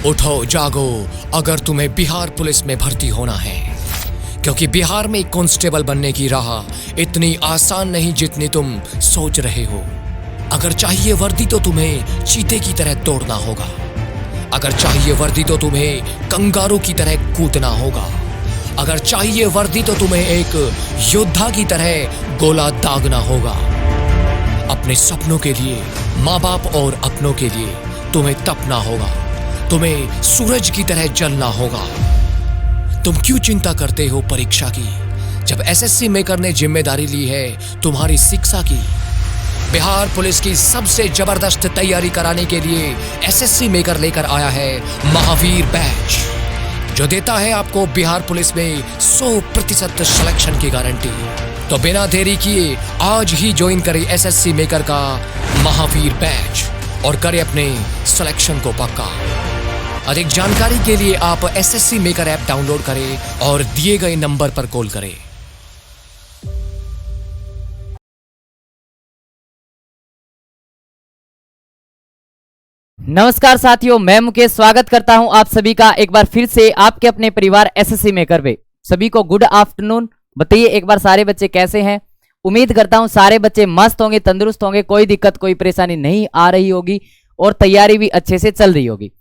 उठो जागो, अगर तुम्हें बिहार पुलिस में भर्ती होना है, क्योंकि बिहार में कांस्टेबल बनने की राह इतनी आसान नहीं जितनी तुम सोच रहे हो। अगर चाहिए वर्दी तो तुम्हें चीते की तरह दौड़ना होगा। अगर चाहिए वर्दी तो तुम्हें कंगारू की तरह कूदना होगा। अगर चाहिए वर्दी तो तुम्हें एक योद्धा की तरह गोला दागना होगा। अपने सपनों के लिए, माँ बाप और अपनों के लिए तुम्हें तपना होगा। तुम्हें सूरज की तरह जलना होगा। तुम क्यों चिंता करते हो परीक्षा की, जब एसएससी मेकर ने जिम्मेदारी ली है तुम्हारी शिक्षा की। बिहार पुलिस की सबसे जबरदस्त तैयारी कराने के लिए एसएससी मेकर लेकर आया है महावीर बैच, जो देता है आपको बिहार पुलिस में 100% सिलेक्शन की गारंटी। तो बिना देरी किए आज ही ज्वाइन करें एसएससी मेकर का महावीर बैच और करें अपने सिलेक्शन को पक्का। अधिक जानकारी के लिए आप एसएससी मेकर ऐप डाउनलोड करें और दिए गए नंबर पर कॉल करें। नमस्कार साथियों, मैं मुकेश स्वागत करता हूं आप सभी का एक बार फिर से आपके अपने परिवार एसएससी मेकर पे। सभी को गुड आफ्टरनून। बताइए एक बार सारे बच्चे कैसे हैं। उम्मीद करता हूं सारे बच्चे मस्त होंगे, तंदुरुस्त होंगे, कोई दिक्कत कोई परेशानी नहीं आ रही होगी और तैयारी भी अच्छे से चल रही होगी।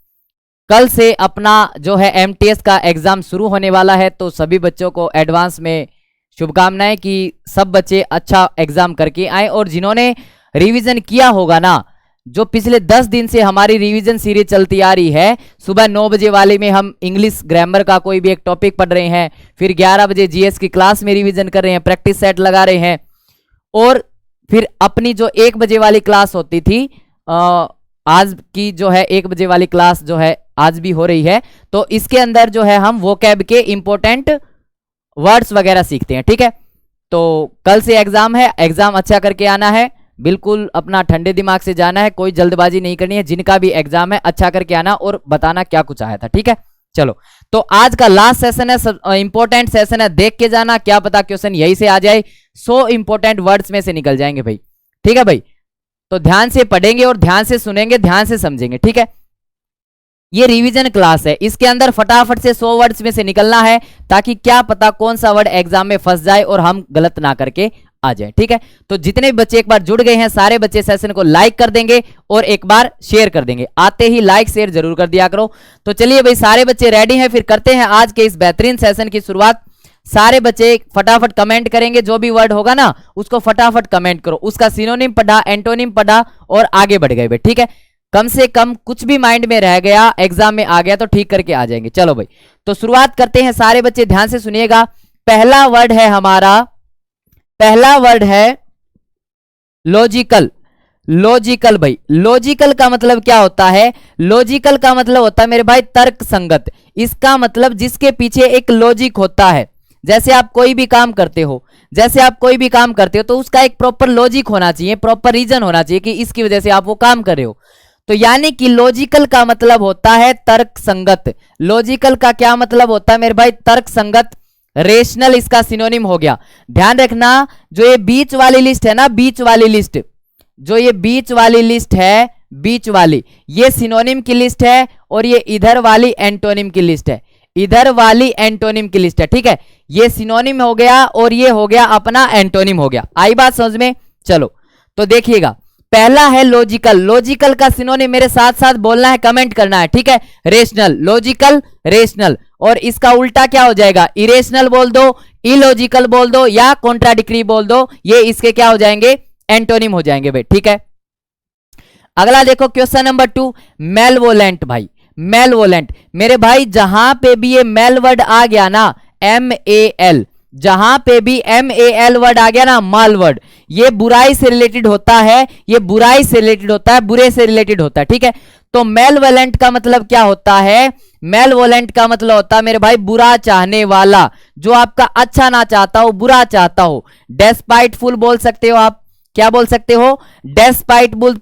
कल से अपना जो है एमटीएस का एग्जाम शुरू होने वाला है, तो सभी बच्चों को एडवांस में शुभकामनाएं कि सब बच्चे अच्छा एग्जाम करके आए। और जिन्होंने रिवीजन किया होगा ना, जो पिछले 10 दिन से हमारी रिवीजन सीरीज चलती आ रही है, सुबह 9 बजे वाले में हम इंग्लिश ग्रामर का कोई भी एक टॉपिक पढ़ रहे हैं, फिर 11 बजे जीएस की क्लास में रिवीजन कर रहे हैं, प्रैक्टिस सेट लगा रहे हैं, और फिर अपनी जो 1 बजे वाली क्लास होती थी, आज की जो है 1 बजे वाली क्लास जो है आज भी हो रही है। तो इसके अंदर जो है हम वोकैब के इंपॉर्टेंट वर्ड्स वगैरह सीखते हैं। ठीक है, तो कल से एग्जाम है, एग्जाम अच्छा करके आना है, बिल्कुल अपना ठंडे दिमाग से जाना है, कोई जल्दबाजी नहीं करनी है। जिनका भी एग्जाम है अच्छा करके आना और बताना क्या कुछ आया था। ठीक है, चलो तो आज का लास्ट सेशन है, इंपॉर्टेंट सेशन है, देख के जाना, क्या पता क्वेश्चन यही से आ जाए। 100 इंपॉर्टेंट वर्ड्स में से निकल जाएंगे भाई। ठीक है भाई, तो ध्यान से पढ़ेंगे और ध्यान से सुनेंगे, ध्यान से समझेंगे। ठीक है, ये रिवीजन क्लास है, इसके अंदर फटाफट से 100 वर्ड्स में से निकलना है, ताकि क्या पता कौन सा वर्ड एग्जाम में फंस जाए और हम गलत ना करके आ जाए। ठीक है, तो जितने भी बच्चे एक बार जुड़ गए हैं सारे बच्चे सेशन को लाइक कर देंगे और एक बार शेयर कर देंगे। आते ही लाइक शेयर जरूर कर दिया करो। तो चलिए भाई, सारे बच्चे रेडी हैं, फिर करते हैं आज के इस बेहतरीन सेशन की शुरुआत। सारे बच्चे फटाफट कमेंट करेंगे, जो भी वर्ड होगा ना उसको फटाफट कमेंट करो, उसका सिनोनिम पढ़ा, एंटोनिम पढ़ा और आगे बढ़ गए भाई। ठीक है, कम से कम कुछ भी माइंड में रह गया, एग्जाम में आ गया तो ठीक करके आ जाएंगे। चलो भाई, तो शुरुआत करते हैं। सारे बच्चे ध्यान से सुनिएगा। पहला वर्ड है हमारा, पहला वर्ड है लॉजिकल। लॉजिकल भाई, लॉजिकल का मतलब क्या होता है? लॉजिकल का मतलब होता है मेरे भाई तर्क संगत। इसका मतलब जिसके पीछे एक लॉजिक होता है। जैसे आप कोई भी काम करते हो, जैसे आप कोई भी काम करते हो तो उसका एक प्रॉपर लॉजिक होना चाहिए, प्रॉपर रीजन होना चाहिए कि इसकी वजह से आप वो काम कर रहे हो। तो यानी कि लॉजिकल का मतलब होता है तर्क संगत। लॉजिकल का क्या मतलब होता है मेरे भाई? तर्क संगत। रेशनल इसका सिनोनिम हो गया। ध्यान रखना, जो ये बीच वाली लिस्ट है ना, बीच वाली लिस्ट, जो ये बीच वाली लिस्ट है, बीच वाली, ये सिनोनिम की लिस्ट है और ये इधर वाली एंटोनिम की लिस्ट है, इधर वाली एंटोनिम की लिस्ट है। ठीक है, ये सिनोनिम हो गया और ये हो गया अपना एंटोनिम हो गया। आई बात समझ में? चलो तो देखिएगा, पहला है लॉजिकल। लॉजिकल का सिनोनिम मेरे साथ साथ बोलना है, कमेंट करना है। ठीक है, रेशनल, लॉजिकल, रेशनल। और इसका उल्टा क्या हो जाएगा? इरेशनल बोल दो, इलॉजिकल बोल दो या कॉन्ट्राडिक्टरी बोल दो, ये इसके क्या हो जाएंगे? एंटोनिम हो जाएंगे भाई। ठीक है, अगला देखो क्वेश्चन नंबर 2, मेलवोलेंट। भाई मेलवोलेंट मेरे भाई, जहां पे भी ये मेल वर्ड आ गया ना, MAL, जहां पे भी MAL वर्ड आ गया ना, माल वर्ड, ये बुराई से रिलेटेड होता है, ये बुराई से रिलेटेड होता है, बुरे से रिलेटेड होता है। ठीक है, तो मेलवोलेंट का मतलब क्या होता है? मेलवोलेंट का मतलब होता है मेरे भाई बुरा चाहने वाला, जो आपका अच्छा ना चाहता हो, बुरा चाहता हो। डेस्पाइटफुल बोल सकते हो आप, क्या बोल सकते हो? डेस्पाइटफुल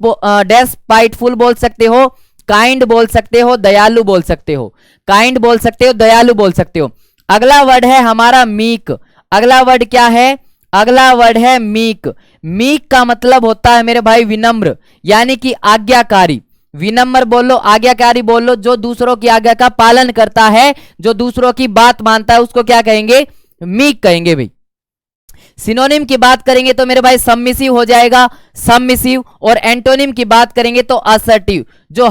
बोल सकते हो, काइंड बोल सकते हो, दयालु बोल सकते हो, काइंड बोल सकते हो, दयालु बोल सकते हो। अगला वर्ड है हमारा मीक। अगला वर्ड क्या है? अगला वर्ड है मीक। मीक का मतलब होता है मेरे भाई विनम्र, यानी कि आज्ञाकारी। विनम्र बोल लो, आज्ञाकारी बोल लो, जो दूसरों की आज्ञा का पालन करता है, जो दूसरों की बात मानता है, उसको क्या कहेंगे? मीक कहेंगे भाई। सिनोनिम की बात करेंगे तो मेरे भाई सबमिसिव हो जाएगा, सबमिसिव। और एंटोनिम की बात करेंगे तो असर्टिव, जो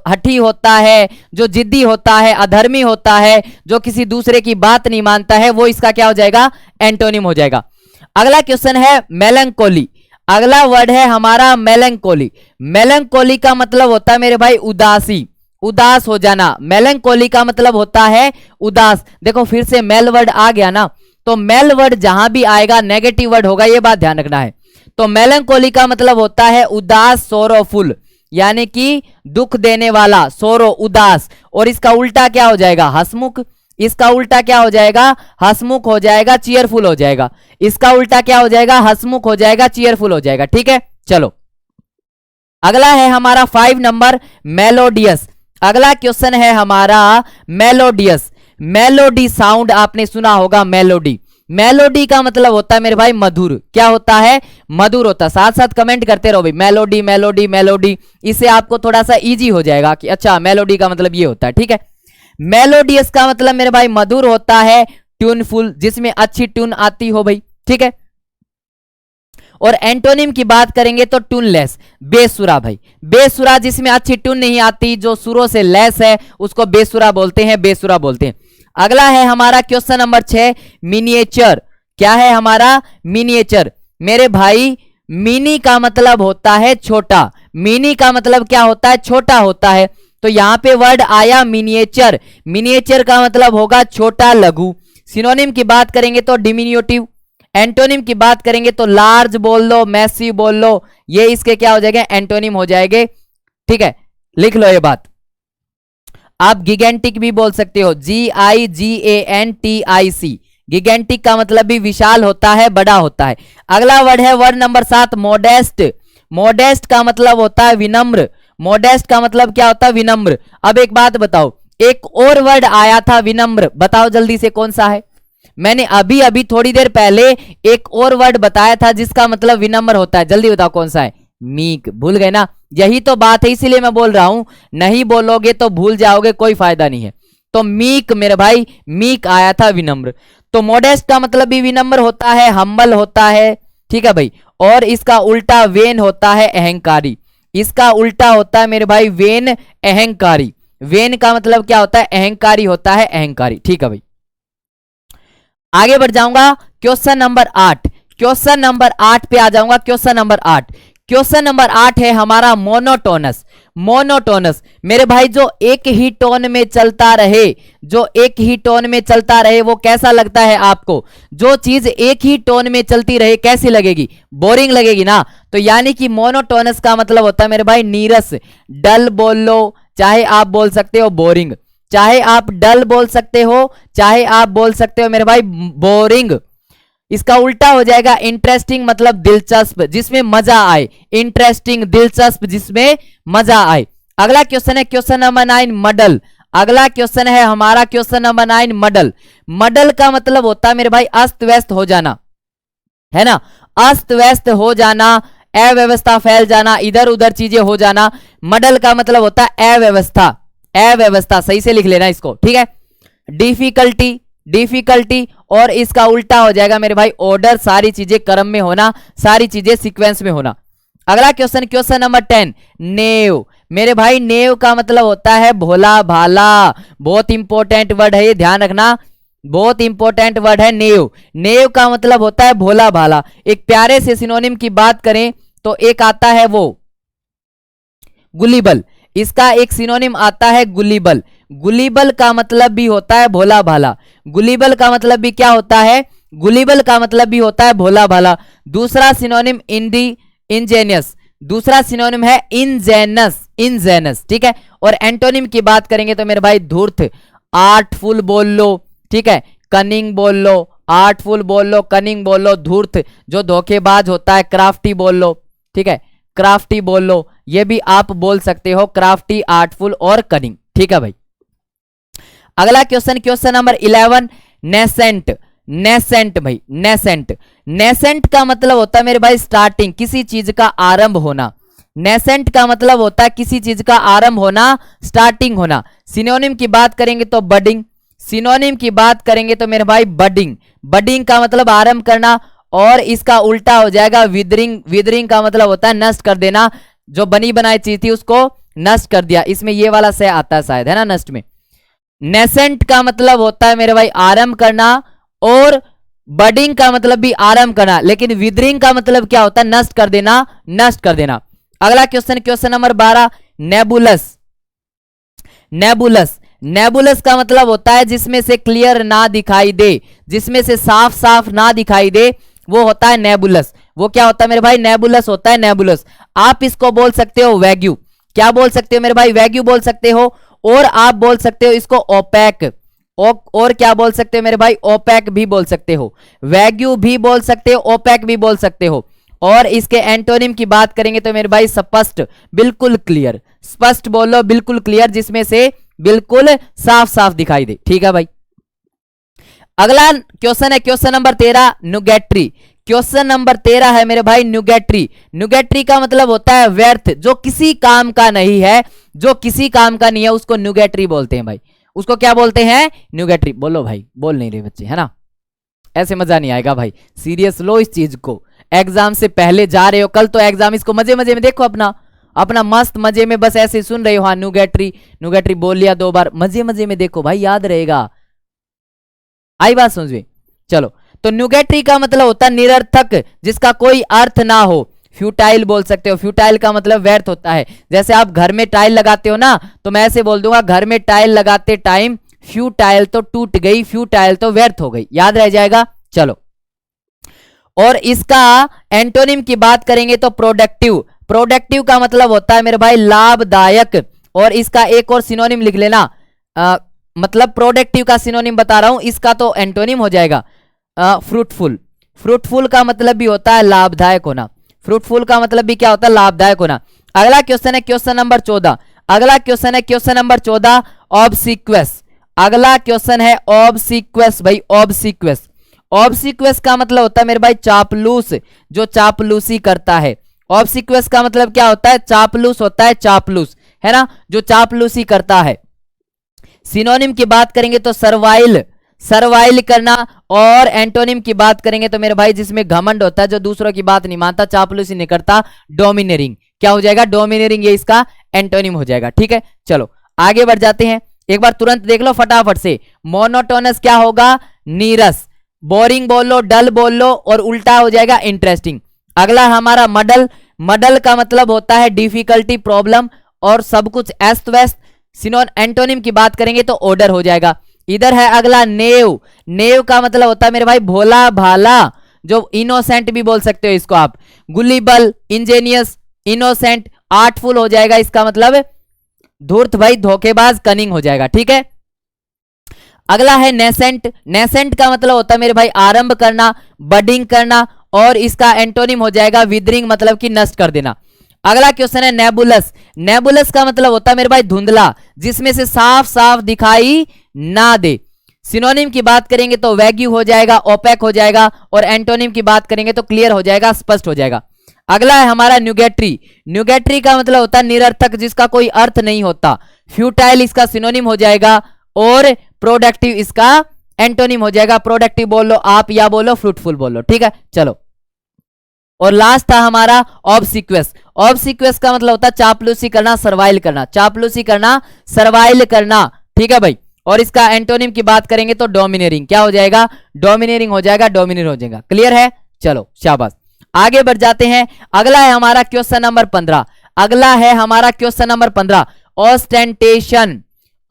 हठी होता है, जो जिद्दी होता है, अधर्मी होता है, जो किसी दूसरे की बात नहीं मानता है, वो इसका क्या हो जाएगा? एंटोनिम हो जाएगा। अगला क्वेश्चन है मेलंकोली। अगला वर्ड है हमारा मेलंकोली। मेलंकोली का मतलब होता है मेरे भाई उदासी, उदास हो जाना। मेलंकोली का मतलब होता है उदास। देखो फिर से मेल वर्ड आ गया ना, तो मेल वर्ड जहां भी आएगा नेगेटिव वर्ड होगा, ये बात ध्यान रखना है। तो मेलंकोली का मतलब होता है उदास, सोरोफुल, यानी कि दुख देने वाला, सोरो उदास। और इसका उल्टा क्या हो जाएगा? हसमुख। इसका उल्टा क्या हो जाएगा? हसमुख हो जाएगा, चीयरफुल हो जाएगा। इसका उल्टा क्या हो जाएगा? हसमुख हो जाएगा, चीयरफुल हो जाएगा। ठीक है, चलो अगला है हमारा 5 नंबर मेलोडियस। अगला क्वेश्चन है हमारा मेलोडियस। मेलोडी साउंड आपने सुना होगा, मेलोडी। मेलोडी का मतलब होता है मेरे भाई मधुर। क्या होता है? मधुर होता है। साथ साथ कमेंट करते रहो भाई, मेलोडी मेलोडी मेलोडी, इससे आपको थोड़ा सा इजी हो जाएगा कि अच्छा मेलोडी का मतलब ये होता है। ठीक है, मेलोडियस का मतलब मेरे भाई मधुर होता है, ट्यूनफुल, जिसमें अच्छी ट्यून आती हो भाई। ठीक है, और एंटोनिम की बात करेंगे तो ट्यूनलेस, बेसुरा भाई। बेसुरा जिसमें अच्छी ट्यून नहीं आती, जो सुरों से लेस है, उसको बेसुरा बोलते हैं, बेसुरा बोलते हैं। अगला है हमारा क्वेश्चन नंबर 6 मिनिएचर। क्या है हमारा? मिनिएचर। मेरे भाई मिनी का मतलब होता है छोटा। मिनी का मतलब क्या होता है? छोटा होता है। तो यहां पे वर्ड आया मिनिएचर। मिनिएचर का मतलब होगा छोटा, लघु। सिनोनिम की बात करेंगे तो डिमिन्यूटिव। एंटोनिम की बात करेंगे तो लार्ज बोल लो, मैसिव बोल लो, ये इसके क्या हो जाएंगे? एंटोनिम हो जाएंगे। ठीक है, लिख लो ये बात। आप गिगेंटिक भी बोल सकते हो, GIGANTIC। गिगेंटिक का मतलब भी विशाल होता है, बड़ा होता है। अगला वर्ड है वर्ड नंबर 7 मोडेस्ट। मोडेस्ट का मतलब होता है विनम्र। मोडेस्ट का मतलब क्या होता है? विनम्र। अब एक बात बताओ, एक और वर्ड आया था विनम्र, बताओ जल्दी से कौन सा है? मैंने अभी अभी थोड़ी देर पहले एक और वर्ड बताया था जिसका मतलब विनम्र होता है, जल्दी बताओ कौन सा है? मीक। भूल गए ना? यही तो बात है, इसीलिए मैं बोल रहा हूं, नहीं बोलोगे तो भूल जाओगे, कोई फायदा नहीं है। तो मीक मेरे भाई, मीक आया था विनम्र। तो मोडेस्ट का मतलब भी विनम्र होता है, हम्बल होता है। ठीक है भाई, और इसका उल्टा वेन होता है, अहंकारी। इसका उल्टा होता है मेरे भाई वेन, अहंकारी। वेन का मतलब क्या होता है? अहंकारी होता है, अहंकारी। ठीक है भाई, आगे बढ़ जाऊंगा। Question number 8। क्वेश्चन नंबर 8 पे आ जाऊंगा। Question number 8। क्वेश्चन नंबर 8 है हमारा मोनोटोनस। मोनोटोनस मेरे भाई जो एक ही टोन में चलता रहे, जो एक ही टोन में चलता रहे, वो कैसा लगता है आपको? जो चीज एक ही टोन में चलती रहे कैसी लगेगी? बोरिंग लगेगी ना। तो यानी कि मोनोटोनस का मतलब होता है मेरे भाई नीरस। डल बोल लो, चाहे आप बोल सकते हो बोरिंग, चाहे आप डल बोल सकते हो, चाहे आप बोल सकते हो मेरे भाई बोरिंग। इसका उल्टा हो जाएगा इंटरेस्टिंग, मतलब दिलचस्प, जिसमें मजा आए। इंटरेस्टिंग, दिलचस्प, जिसमें मजा आए। अगला क्वेश्चन है क्वेश्चन नंबर 9 मडल। अगला क्वेश्चन है हमारा क्वेश्चन नंबर 9 मडल। मडल का मतलब होता है मेरे भाई अस्त व्यस्त हो जाना, है ना? अस्त व्यस्त हो जाना, अव्यवस्था फैल जाना, इधर उधर चीजें हो जाना। मडल का मतलब होता है अव्यवस्था। अव्यवस्था सही से लिख लेना इसको। ठीक है, डिफिकल्टी, डिफिकल्टी, और इसका उल्टा हो जाएगा मेरे भाई ऑर्डर, सारी चीजें क्रम में होना, सारी चीजें सीक्वेंस में होना। अगला क्वेश्चन क्वेश्चन नंबर 10 नेव। मेरे भाई नेव का मतलब होता है भोला भाला। बहुत इंपॉर्टेंट वर्ड है ये, ध्यान रखना, बहुत इंपॉर्टेंट वर्ड है नेव। नेव का मतलब होता है भोला भाला। एक प्यारे से सिनोनिम की बात करें तो एक आता है वो गुलीबल। इसका एक सिनोनिम आता है गुलीबल। गुलीबल का मतलब भी होता है भोला भाला। गुलीबल का मतलब भी क्या होता है? गुलीबल का मतलब भी होता है भोला भाला। दूसरा सिनोनिम इंजेनियस। दूसरा सिनोनिम है इंजेनस, इंजेनस। ठीक है, और एंटोनिम की बात करेंगे तो मेरे भाई धूर्त, आर्टफुल बोल लो। ठीक है, कनिंग बोल लो, आर्टफुल बोल लो, कनिंग बोल लो। धूर्त जो धोखेबाज होता है, क्राफ्टी बोल लो। ठीक है, क्राफ्टी बोल लो, ये भी आप बोल सकते हो, क्राफ्टी, आर्टफुल और कनिंग। ठीक है भाई, अगला question question number 11 nascent. Nascent भाई, नेसेंट। नेसेंट का मतलब होता है मेरे भाई स्टार्टिंग, किसी चीज का आरंभ होना। नेसेंट का मतलब होता है किसी चीज का आरंभ होना, स्टार्टिंग होना। सिनोनिम की बात करेंगे तो बडिंग, सिनोनिम की बात करेंगे तो मेरे भाई बडिंग, बडिंग का मतलब आरंभ करना, और इसका उल्टा हो जाएगा विदरिंग, विदरिंग का मतलब होता है नष्ट कर देना, जो बनी बनाई चीज थी उसको नष्ट कर दिया, इसमें ये वाला से आता है शायद, है ना, नष्ट में। नेसेंट का मतलब होता है मेरे भाई आरंभ करना, और बडिंग का मतलब भी आरंभ करना, लेकिन विदरिंग का मतलब क्या होता है, नष्ट कर देना, नष्ट कर देना। अगला क्वेश्चन, क्वेश्चन नंबर 12, नेबुलस। नेबुलस, नेबुलस का मतलब होता है जिसमें से क्लियर ना दिखाई दे, जिसमें से साफ साफ ना दिखाई दे, वो होता है नेबुलस। वो क्या होता है मेरे भाई, नेबुलस होता है, नेबुलस। आप इसको बोल सकते हो वैग्यू, क्या बोल सकते हो मेरे भाई, वैग्यू बोल सकते हो, और आप बोल सकते हो इसको ओपैक, और क्या बोल सकते हो मेरे भाई, ओपैक भी बोल सकते हो, वैग्यू भी बोल सकते हो, ओपैक भी बोल सकते हो। और इसके एंटोनिम की बात करेंगे तो मेरे भाई स्पष्ट, बिल्कुल क्लियर, स्पष्ट बोलो, बिल्कुल क्लियर, जिसमें से बिल्कुल साफ साफ दिखाई दे। ठीक है भाई। अगला क्वेश्चन है क्वेश्चन नंबर 13, न्यूगेट्री। क्वेश्चन नंबर 13 है मेरे भाई न्यूगेट्री। न्यूगेट्री का मतलब होता है व्यर्थ, जो किसी काम का नहीं है, जो किसी काम का नहीं है उसको न्यूगेट्री बोलते हैं भाई। उसको क्या बोलते हैं, न्यूगेट्री। बोलो भाई, बोल नहीं रहे बच्चे, है ना, ऐसे मजा नहीं आएगा भाई, सीरियस लो इस चीज को। एग्जाम से पहले जा रहे हो, कल तो एग्जाम, इसको मजे मजे में देखो, अपना अपना मस्त मजे में बस ऐसे सुन रहे हो। हाँ न्यूगेट्री, न्यूगेट्री बोल लिया 2 बार, मजे मजे में देखो भाई, याद रहेगा। आई बात समझ में? चलो, तो न्यूगेट्री का मतलब होता है निरर्थक, जिसका कोई अर्थ ना हो। फ्यूटाइल बोल सकते हो, फ्यूटाइल का मतलब व्यर्थ होता है। जैसे आप घर में टाइल लगाते हो ना, तो मैं ऐसे बोल दूंगा, घर में टाइल लगाते टाइम फ्यूटाइल तो टूट गई, फ्यूटाइल तो व्यर्थ हो गई, याद रह जाएगा। चलो, और इसका एंटोनिम की बात करेंगे तो प्रोडक्टिव। प्रोडक्टिव का मतलब होता है मेरे भाई लाभदायक, और इसका एक और सिनोनिम लिख लेना, मतलब प्रोडक्टिव का सिनोनिम बता रहा हूं, इसका तो एंटोनिम हो जाएगा फ्रूटफुल। फ्रूटफुल का मतलब भी होता है लाभदायक होना, फ्रूटफुल का मतलब भी क्या होता है, लाभदायक होना। अगला क्वेश्चन है क्वेश्चन नंबर 14। अगला क्वेश्चन है क्वेश्चन नंबर 14, ऑब्सिक्वस। अगला क्वेश्चन है ऑब्सिक्वस भाई, ऑब्सिक्वस। ऑब्सिक्वस का मतलब होता है मेरे भाई चापलूस, जो चापलूसी करता है। ऑब्सिक्वस का मतलब क्या होता है, चापलूस होता है, चापलूस, है ना, जो चापलूसी करता है। सिनोनिम की बात करेंगे तो सर्वाइल, सर्वाइल करना, और एंटोनिम की बात करेंगे तो मेरे भाई जिसमें घमंड होता है, जो दूसरों की बात नहीं मानता, चापलूसी नहीं करता, डोमिनेरिंग। क्या हो जाएगा, डोमिनेरिंग, ये इसका एंटोनिम हो जाएगा। ठीक है, चलो आगे बढ़ जाते हैं, एक बार तुरंत देख लो फटाफट से। मोनोटोनस क्या होगा, नीरस। बोरिंग बोल लो, डल बोल लो, और उल्टा हो जाएगा इंटरेस्टिंग। अगला हमारा मडल। मडल का मतलब होता है डिफिकल्टी, प्रॉब्लम, और सब कुछ अस्त व्यस्त। एंटोनिम की बात करेंगे तो ऑर्डर हो जाएगा। इधर है अगला नेव। नेव का मतलब होता है मेरे भाई भोला भाला, जो इनोसेंट भी बोल सकते हो इसको आप। गुलिबल, इंजेनियस, इनोसेंट, आर्टफुल हो जाएगा इसका मतलब, धूर्त भाई, धोखेबाज, कनिंग हो जाएगा। ठीक है, अगला है नेसेंट। नेसेंट का मतलब होता है मेरे भाई आरंभ करना, बडिंग करना, और इसका एंटोनिम हो जाएगा विदरिंग, मतलब कि नष्ट कर देना। अगला क्वेश्चन है नेबुलस। नेबुलस का मतलब होता है मेरे भाई धुंधला, जिसमें से साफ साफ दिखाई ना दे। सिनोनिम की बात करेंगे तो वैग्यू हो जाएगा, ओपेक हो जाएगा, और एंटोनिम की बात करेंगे तो क्लियर हो जाएगा, स्पष्ट हो जाएगा। अगला है हमारा न्यूगेट्री। न्यूगेट्री का मतलब होता है निरर्थक, जिसका कोई अर्थ नहीं होता। फ्यूटाइल इसका सिनोनिम हो जाएगा, और प्रोडक्टिव इसका एंटोनिम हो जाएगा। प्रोडक्टिव बोल लो आप, या बोलो फ्रूटफुल बोल लो। ठीक है, चलो, और लास्ट था हमारा ऑब्सिक्वस। ऑब्सिक्वस का मतलब होता है चापलूसी करना, सर्वाइल करना, चापलूसी करना, सर्वाइल करना। ठीक है भाई, और इसका एंटोनिम की बात करेंगे तो डोमिनेरिंग। क्या हो जाएगा, डोमिनेरिंग हो जाएगा, डोमिनेट हो जाएगा। क्लियर है, चलो शाबाश, आगे बढ़ जाते हैं। अगला है हमारा क्वेश्चन नंबर 15। अगला है हमारा क्वेश्चन नंबर 15, ऑस्टेंटेशन।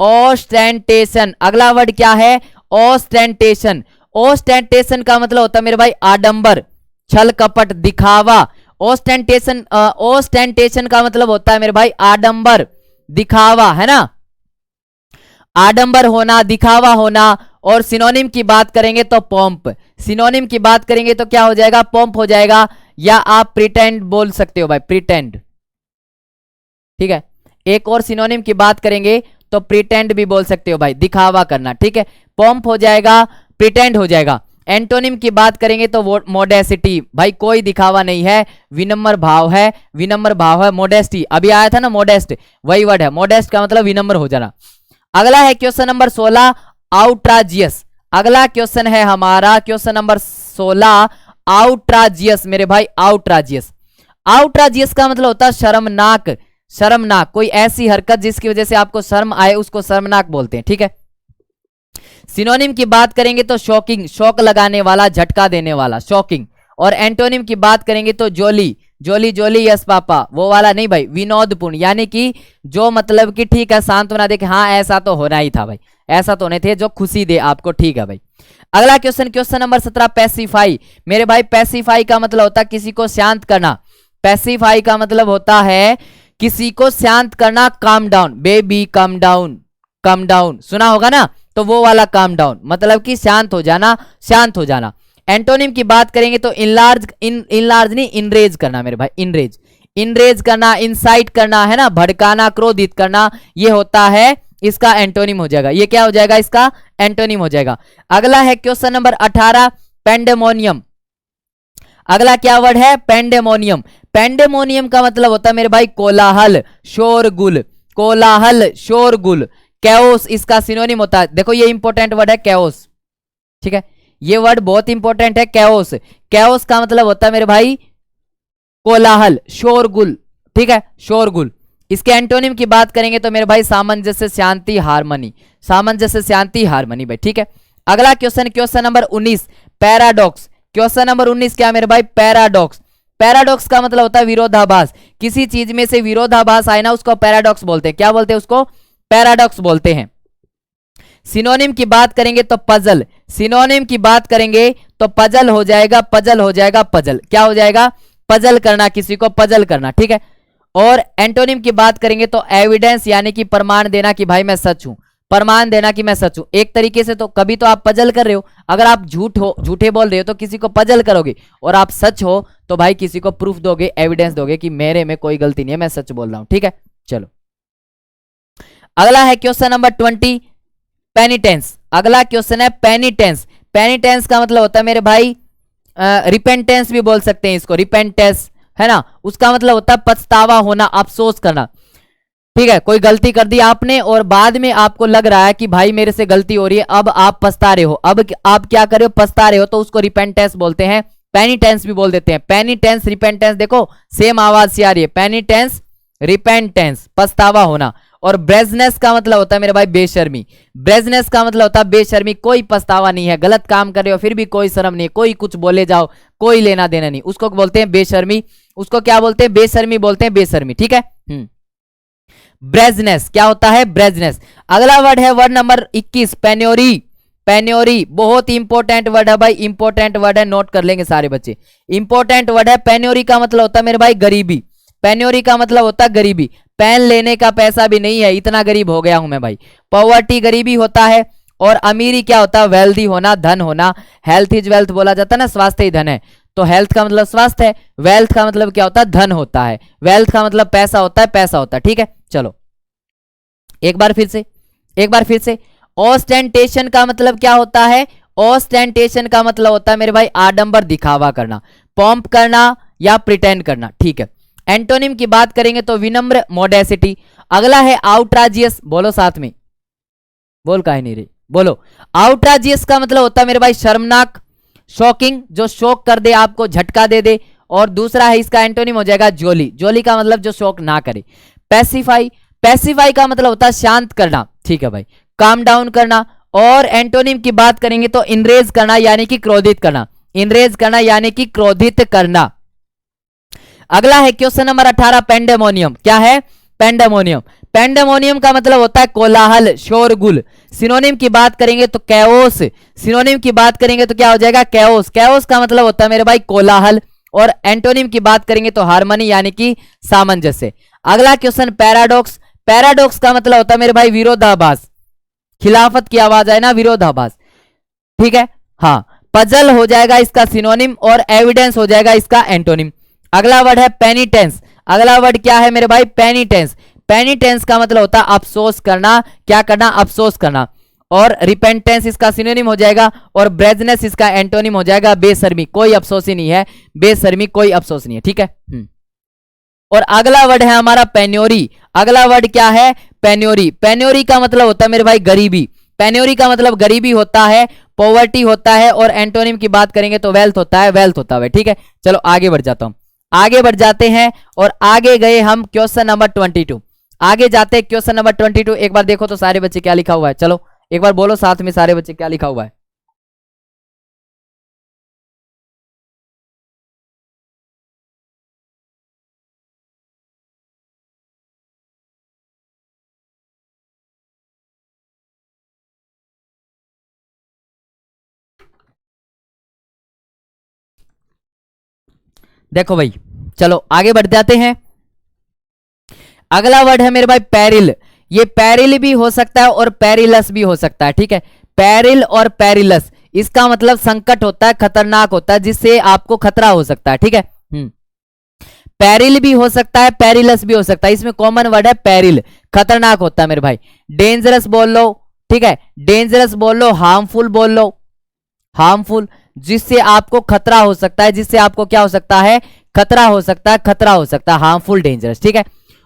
ऑस्टेंटेशन, अगला वर्ड क्या है, ऑस्टेंटेशन। ऑस्टेंटेशन का मतलब होता है मेरे भाई आडंबर, छल कपट, दिखावा। ऑस्टेंटेशन, ऑस्टेंटेशन का मतलब होता है मेरे भाई आडंबर, दिखावा, है ना, आडंबर होना, दिखावा होना। और सिनोनिम की बात करेंगे तो पॉम्प। सिनोनिम की बात करेंगे तो क्या हो जाएगा, पॉम्प हो जाएगा, या आप प्रिटेंड बोल सकते हो भाई, प्रिटेंड। ठीक है, एक और सिनोनिम की बात करेंगे तो प्रिटेंड भी बोल सकते हो भाई, दिखावा करना। ठीक है, पॉम्प हो जाएगा, प्रिटेंड हो जाएगा। एंटोनिम की बात करेंगे तो मोडेसिटी, भाई कोई दिखावा नहीं है, विनम्र भाव है, विनम्र भाव है। मोडेस्टी अभी आया था ना, मोडेस्ट वही वर्ड है, मोडेस्ट का मतलब विनम्र हो जाना। अगला है क्वेश्चन नंबर 16 आउट्राजियस। अगला क्वेश्चन है हमारा क्वेश्चन नंबर 16 आउट्राजियस मेरे भाई, आउट्राजियस। आउट्राजियस का मतलब होता है शर्मनाक, शर्मनाक, कोई ऐसी हरकत जिसकी वजह से आपको शर्म आए उसको शर्मनाक बोलते हैं, ठीक है। सिनोनिम की बात करेंगे तो शॉकिंग, शौक लगाने वाला, झटका देने वाला, शॉकिंग। और एंटोनिम की बात करेंगे तो जोली, जोली जोली यस पापा, वो वाला नहीं भाई, विनोदपूर्ण, यानी कि जो मतलब कि ठीक है सांत्वना दे के हाँ ऐसा तो होना ही था भाई, ऐसा तो नहीं थे, जो खुशी दे आपको, ठीक है भाई। अगला क्वेश्चन, क्वेश्चन नंबर 17 पैसिफाई। मेरे भाई पैसिफाई का मतलब होता है किसी को शांत करना, पैसिफाई का मतलब होता है किसी को शांत करना, calm down, baby come down, come down सुना होगा ना, तो वो वाला काम डाउन मतलब कि शांत हो जाना, शांत हो जाना। एंटोनिम की बात करेंगे तो इनलार्ज, इनलार्ज नहीं इनरेज करना मेरे भाई, इनरेज, इनरेज करना, इंसाइट करना है ना, भड़काना, क्रोधित करना, ये होता है इसका एंटोनिम हो जाएगा, ये क्या हो जाएगा इसका एंटोनिम हो जाएगा। अगला है क्वेश्चन नंबर 18 पेंडेमोनियम। अगला क्या वर्ड है पेंडेमोनियम। पेंडेमोनियम का मतलब होता है मेरे भाई कोलाहल, शोरगुल, कोलाहल शोरगुल। कैओस इसका सिनोनिम होता है, देखो ये इंपॉर्टेंट वर्ड है कैओस, ठीक है, ये वर्ड बहुत इंपॉर्टेंट है कैओस। कैओस का मतलब होता है मेरे भाई कोलाहल, शोरगुल, ठीक है, शोरगुल। इसके एंटोनिम की बात करेंगे तो मेरे भाई सामंजस्य, शांति, हारमोनी, सामंजस्य, शांति, हारमोनी भाई, ठीक है। अगला question, question number 19 paradox. Question number 19 क्या मेरे भाई पैराडॉक्स। पैराडॉक्स का मतलब होता है विरोधाभास, किसी चीज में से विरोधाभास आए ना उसको पैराडॉक्स बोलते हैं, क्या बोलते हैं उसको पैराडॉक्स बोलते हैं। सिनोनिम की बात करेंगे तो पजल, सिनोनिम की बात करेंगे तो पजल हो जाएगा, पजल हो जाएगा, पजल क्या हो जाएगा पजल करना, किसी को पजल करना, ठीक है। और एंटोनिम की बात करेंगे तो एविडेंस यानी कि प्रमाण देना कि भाई मैं सच हूं, प्रमाण देना कि मैं सच हूं। एक तरीके से तो कभी तो आप पजल कर रहे हो, अगर आप झूठे बोल रहे हो तो किसी को पजल करोगे, और आप सच हो तो भाई किसी को प्रूफ दोगे, एविडेंस दोगे कि मेरे में कोई गलती नहीं है, मैं सच बोल रहा हूं, ठीक है। चलो अगला है क्वेश्चन नंबर 20 पेनिटेंस। अगला क्वेश्चन है पेनिटेंस। पेनिटेंस का मतलब होता है मेरे भाई रिपेंटेंस भी बोल सकते हैं इसको, रिपेंटेंस है ना, उसका मतलब होता है पछतावा होना, अफसोस करना, ठीक है। कोई गलती कर दी आपने और बाद में आपको लग रहा है कि भाई मेरे से गलती हो रही है, अब आप पछता रहे हो, अब आप क्या कर रहे हो पछता रहे हो, तो उसको रिपेंटेंस बोलते हैं। पेनिटेंस भी बोल देते हैं, पेनिटेंस रिपेंटेंस देखो सेम आवाज से आ रही है, पेनिटेंस रिपेंटेंस पछतावा होना। और ब्रेजनेस का मतलब होता है मेरे भाई बेशर्मी, ब्रेजनेस का मतलब होता है बेशर्मी, कोई पछतावा नहीं है, गलत काम कर रहे हो फिर भी कोई शर्म नहीं, कोई कुछ बोले जाओ कोई लेना देना नहीं, उसको बोलते हैं बेशर्मी, उसको क्या बोलते हैं बेशर्मी बोलते हैं, बेशर्मी, ठीक है। ब्रेजनेस क्या होता है ब्रेजनेस। अगला वर्ड है वर्ड नंबर 21 पेन्योरी। पेन्योरी बहुत इंपॉर्टेंट वर्ड है भाई, इंपॉर्टेंट वर्ड है, नोट कर लेंगे सारे बच्चे, इंपॉर्टेंट वर्ड है। पेन्योरी का मतलब होता है मेरे भाई गरीबी, पेन्योरी का मतलब होता है गरीबी, पेन लेने का पैसा भी नहीं है, इतना गरीब हो गया हूं मैं भाई। पॉवर्टी गरीबी होता है, और अमीरी क्या होता है वेल्दी होना, धन होना। हेल्थ इज वेल्थ बोला जाता है ना, स्वास्थ्य ही धन है, तो हेल्थ का मतलब स्वास्थ्य है, वेल्थ का मतलब क्या होता है धन होता है, वेल्थ का मतलब पैसा होता है, पैसा होता है, ठीक है। चलो एक बार फिर से, एक बार फिर से। ऑस्टेंटेशन का मतलब क्या होता है, ऑस्टेंटेशन का मतलब होता है मेरे भाई आडंबर, दिखावा करना, पॉम्प करना या प्रिटेंड करना, ठीक है। एंटोनिम की बात करेंगे तो विनम्र, मोडेसिटी। अगला है आउट्राजियस, बोलो साथ में, बोल काहे नहीं रे, बोलो। आउट्राजियस का मतलब होता है मेरे भाई शर्मनाक, शॉकिंग, जो शौक कर दे आपको, झटका दे दे। और दूसरा है इसका एंटोनिम हो जाएगा जोली, जोली का मतलब जो शौक ना करे। पैसिफाई, पैसिफाई का मतलब होता है शांत करना, ठीक है भाई, काम डाउन करना। और एंटोनिम की बात करेंगे तो इनरेज करना यानी कि क्रोधित करना, इनरेज करना यानी कि क्रोधित करना। अगला है क्वेश्चन नंबर 18 पेंडेमोनियम। क्या है पेंडेमोनियम। पेंडेमोनियम का मतलब होता है कोलाहल, शोरगुल। सिनोनिम की बात करेंगे तो कैओस, सिनोनिम की बात करेंगे तो क्या हो जाएगा कैओस, कैओस का मतलब होता है मेरे भाई कोलाहल। और एंटोनिम की बात करेंगे तो हार्मनी यानी कि सामंजस्य। अगला क्वेश्चन पैराडॉक्स। पैराडॉक्स का मतलब होता है मेरे भाई विरोधाभास, खिलाफत की आवाज है ना, विरोधाभास, ठीक है। हाँ पजल हो जाएगा इसका सिनोनिम, और एविडेंस हो जाएगा इसका एंटोनिम। अगला वर्ड है पेनिटेंस। अगला वर्ड क्या है मेरे भाई पेनिटेंस। पेनिटेंस का मतलब होता है अफसोस करना, क्या करना अफसोस करना। और रिपेंटेंस इसका सिनोनिम हो जाएगा, और ब्रेजनेस इसका एंटोनिम हो जाएगा बेशर्मी। कोई अफसोस ही नहीं है, बेशर्मी कोई अफसोस नहीं है, ठीक है। और अगला वर्ड है हमारा पेन्योरी। अगला वर्ड क्या है? पेन्योरी। पेन्योरी का मतलब होता है मेरे भाई गरीबी। पेन्योरी का मतलब गरीबी होता है, पॉवर्टी होता है, और एंटोनिम की बात करेंगे तो वेल्थ होता है, वेल्थ होता है, ठीक है। चलो आगे बढ़ जाता हूं, आगे बढ़ जाते हैं, और आगे गए हम क्वेश्चन नंबर 22। आगे जाते हैं क्वेश्चन नंबर 22। एक बार देखो तो सारे बच्चे क्या लिखा हुआ है, चलो एक बार बोलो साथ में सारे बच्चे क्या लिखा हुआ है। देखो भाई, चलो आगे बढ़ जाते हैं। अगला वर्ड है मेरे भाई पेरिल। ये पेरिल भी हो सकता है और पेरिलस भी हो सकता है, ठीक है। पेरिल और पेरिलस, इसका मतलब संकट होता है, खतरनाक होता है, जिससे आपको खतरा हो सकता है, ठीक है। पेरिल भी हो सकता है, पेरिलस भी हो सकता है। इसमें कॉमन वर्ड है पेरिल, खतरनाक होता है मेरे भाई। डेंजरस बोल लो, ठीक है, डेंजरस बोल लो, हार्मफुल बोल लो, हार्मफुल, जिससे आपको खतरा हो सकता है, जिससे आपको क्या हो सकता है? खतरा हो सकता है, खतरा हो सकता है, हार्मफुल, डेंजरस, ठीक है।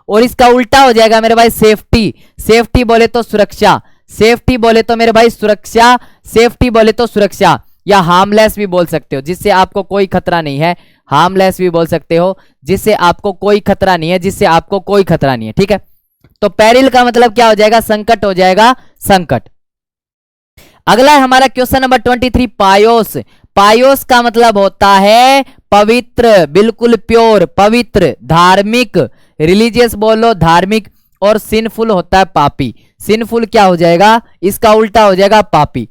और इसका उल्टा हो जाएगा मेरे भाई सेफ्टी। सेफ्टी बोले तो सुरक्षा, सेफ्टी बोले तो मेरे भाई सुरक्षा, सेफ्टी बोले तो सुरक्षा, या हार्मलेस भी बोल सकते हो, जिससे आपको कोई खतरा नहीं है। हार्मलेस भी बोल सकते हो, जिससे आपको कोई खतरा नहीं है, जिससे आपको कोई खतरा नहीं है, ठीक है। तो पेरिल का मतलब क्या हो जाएगा? संकट हो जाएगा, संकट। अगला है हमारा क्वेश्चन नंबर 23, पायोस। पायोस का मतलब होता है पवित्र, बिल्कुल प्योर, पवित्र, धार्मिक, रिलीजियस बोलो, धार्मिक, और सिनफुल होता है पापी। सिनफुल क्या हो जाएगा? इसका उल्टा हो जाएगा पापी।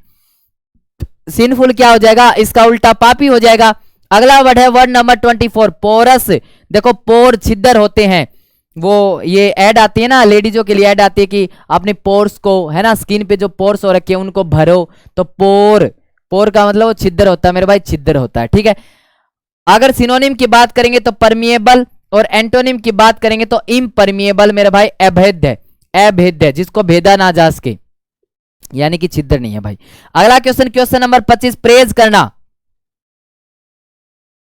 सिनफुल क्या हो जाएगा? इसका उल्टा पापी हो जाएगा। अगला वर्ड है वर्ड नंबर 24, पोरस। देखो पोर छिद्र होते हैं, वो ये ऐड आती है ना लेडीजों के लिए, ऐड आती है कि अपने पोर्स को, है ना, स्किन पे जो पोर्स हो रखे हैं उनको भरो, तो पोर, पोर का मतलब वो छिद्र होता है मेरे भाई, छिद्र होता है, ठीक है। अगर सिनोनिम की बात करेंगे तो परमिएबल, और एंटोनिम की बात करेंगे तो इम्परमिएबल मेरे भाई, अभेद्य, अभेद्य, जिसको भेदा ना जा सके, यानी कि छिद्र नहीं है भाई। अगला क्वेश्चन, क्वेश्चन नंबर 25, प्रेज करना।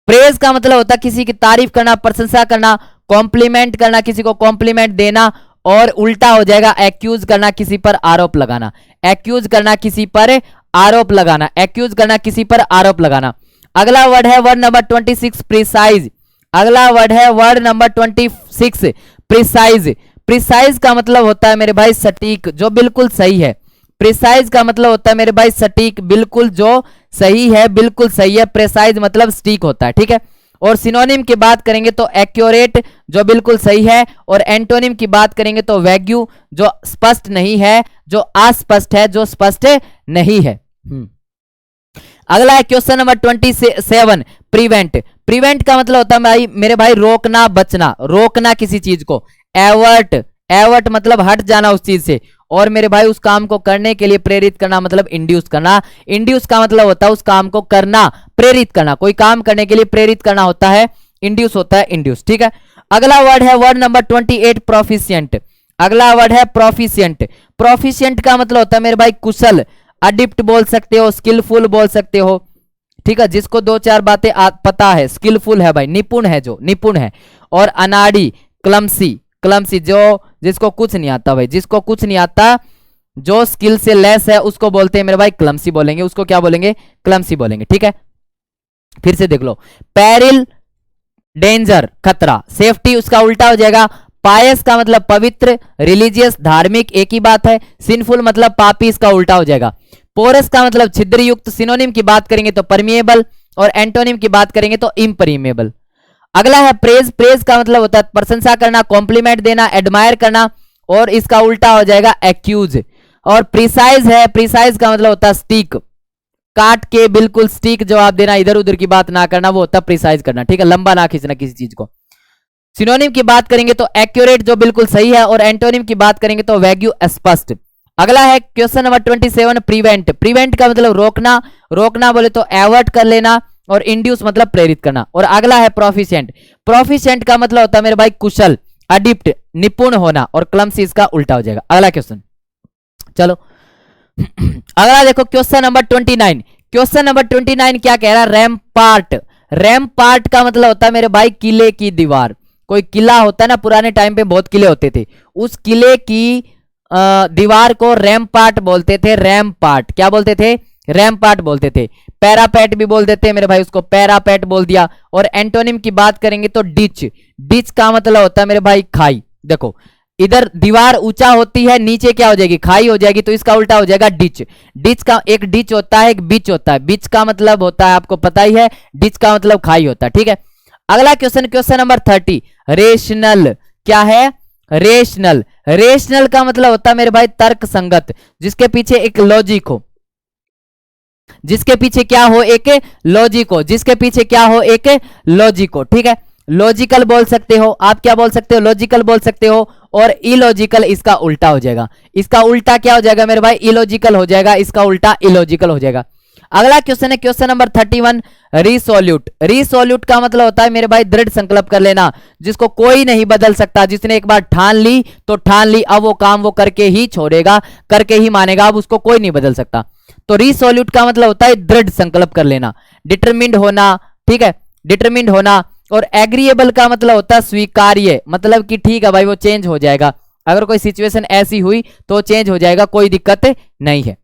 प्रेज का मतलब होता है किसी की तारीफ करना, प्रशंसा करना, कॉम्प्लीमेंट करना, किसी को कॉम्प्लीमेंट देना, और उल्टा हो जाएगा एक्यूज करना, किसी पर आरोप लगाना। एक्यूज करना, किसी पर आरोप लगाना, एक्यूज करना, किसी पर आरोप लगाना। अगला वर्ड है वर्ड नंबर 26, प्रिसाइज। अगला वर्ड है वर्ड नंबर 26, प्रिसाइज। प्रिसाइज का मतलब होता है मेरे भाई सटीक, जो बिल्कुल सही है। प्रिसाइज का मतलब होता है मेरे भाई सटीक, बिल्कुल जो सही है, बिल्कुल सही है। प्रिसाइज मतलब सटीक होता है, ठीक है। और सिनोनिम की बात करेंगे तो एक्यूरेट, जो बिल्कुल सही है, और एंटोनिम की बात करेंगे तो वैग्यू, जो स्पष्ट नहीं है, जो अस्पष्ट है, जो स्पष्ट नहीं है। अगला है क्वेश्चन नंबर 27, प्रिवेंट। प्रिवेंट का मतलब होता है भाई मेरे भाई रोकना, बचना, रोकना किसी चीज को। एवर्ट, एवर्ट मतलब हट जाना उस चीज से, और मेरे भाई उस काम को करने के लिए प्रेरित करना मतलब इंड्यूस करना। इंड्यूस का मतलब होता है उस काम को करना, प्रेरित करना, कोई काम करने के लिए प्रेरित करना होता है, इंड्यूस होता है, इंड्यूस, ठीक है। अगला वर्ड है वर्ड नंबर 28, प्रोफिशिएंट। अगला वर्ड है प्रोफिशिएंट। प्रोफिशिएंट का मतलब होता है मेरे भाई कुशल, अडिप्ट बोल सकते हो, स्किलफुल बोल सकते हो, ठीक है, जिसको दो चार बातें पता है, स्किलफुल है भाई, निपुण है, जो निपुण है। और अनाड़ी, क्लमसी, क्लमसी जो जिसको कुछ नहीं आता भाई, जिसको कुछ नहीं आता, जो स्किल से लेस है, उसको बोलते हैं मेरे भाई क्लमसी बोलेंगे, उसको क्या बोलेंगे? क्लमसी बोलेंगे, ठीक है। फिर से देख लो, पेरिल, डेंजर, खतरा, सेफ्टी उसका उल्टा हो जाएगा। पायस का मतलब पवित्र, रिलीजियस, धार्मिक, एक ही बात है। सिनफुल मतलब पापी, इसका उल्टा हो जाएगा। पोरस का मतलब छिद्रयुक्त। सिनोनिम की बात करेंगे तो परमिएबल, और एंटोनिम की बात करेंगे तो इम्परमिएबल। अगला है प्रेज। प्रेज का मतलब होता है प्रशंसा करना, कॉम्प्लीमेंट देना, एडमायर करना, और इसका उल्टा हो जाएगा एक्यूज। और प्रिसाइज है, प्रिसाइज का मतलब होता है स्टिक, काट के बिल्कुल स्टिक जवाब देना, इधर उधर की बात ना करना, वो होता है प्रिसाइज करना, ठीक है, लंबा ना खींचना किसी चीज को। सिनोनिम की बात करेंगे तो एक्यूरेट, जो बिल्कुल सही है, और एंटोनिम की बात करेंगे तो वैग्यू, स्पष्ट। अगला है क्वेश्चन नंबर 27, प्रिवेंट। प्रिवेंट का मतलब रोकना, रोकना बोले तो एवर्ट कर लेना, और इंड्यूस मतलब प्रेरित करना। और अगला है प्रोफिशिएंट। प्रोफिशिएंट का मतलब होता है मेरे भाई कुशल, अडिप्ट, निपुण होना, और क्लमसी इसका उल्टा हो जाएगा। अगला क्वेश्चन, चलो अगला देखो क्वेश्चन नंबर 29। क्वेश्चन नंबर 29 क्या कह रहा है? रैम्पार्ट। रैम्पार्ट का मतलब होता है मेरे भाई किले की दीवार। कोई किला होता है ना, पुराने टाइम पे बहुत किले होते थे, उस किले की दीवार को रैम्पार्ट बोलते थे। रैम्पार्ट क्या बोलते थे? रैम्पार्ट बोलते थे। पैरापेट भी बोल देते हैं मेरे भाई, उसको पैरापेट बोल दिया। और एंटोनिम की बात करेंगे तो डिच। डिच का मतलब होता है मेरे भाई खाई। देखो इधर दीवार ऊंचा होती है, नीचे क्या हो जाएगी? खाई हो जाएगी, तो इसका उल्टा हो जाएगा डिच। डिच का एक डिच होता है, एक बीच होता है। बीच का मतलब होता है आपको पता ही है, डिच का मतलब खाई होता है, ठीक है। अगला क्वेश्चन, क्वेश्चन नंबर 30। रेशनल क्या है? रेशनल। रेशनल का मतलब होता है मेरे भाई तर्क संगत, जिसके पीछे एक लॉजिक हो। जिसके पीछे क्या हो? एक लॉजिक हो। जिसके पीछे क्या हो? एक लॉजिक हो, ठीक है। लॉजिकल बोल सकते हो आप, क्या बोल सकते हो? लॉजिकल बोल सकते हो। और इलॉजिकल इसका उल्टा हो जाएगा। इसका उल्टा क्या हो जाएगा मेरे भाई? इलॉजिकल हो जाएगा। इसका उल्टा इलॉजिकल हो जाएगा। अगला क्वेश्चन है क्वेश्चन नंबर 31। रिसोल्यूट। रिसोल्यूट का मतलब होता है मेरे भाई दृढ़ संकल्प कर लेना, जिसको कोई नहीं बदल सकता। जिसने एक बार ठान ली तो ठान ली, अब वो काम वो करके ही छोड़ेगा, करके ही मानेगा, अब उसको कोई नहीं बदल सकता। तो रिसोल्यूट का मतलब होता है दृढ़ संकल्प कर लेना, डिटरमिन्ड होना, ठीक है, डिटरमिन्ड होना। और एग्रीएबल का मतलब होता है स्वीकार्य, मतलब कि ठीक है भाई वो चेंज हो जाएगा, अगर कोई सिचुएशन ऐसी हुई तो चेंज हो जाएगा, कोई दिक्कत नहीं है।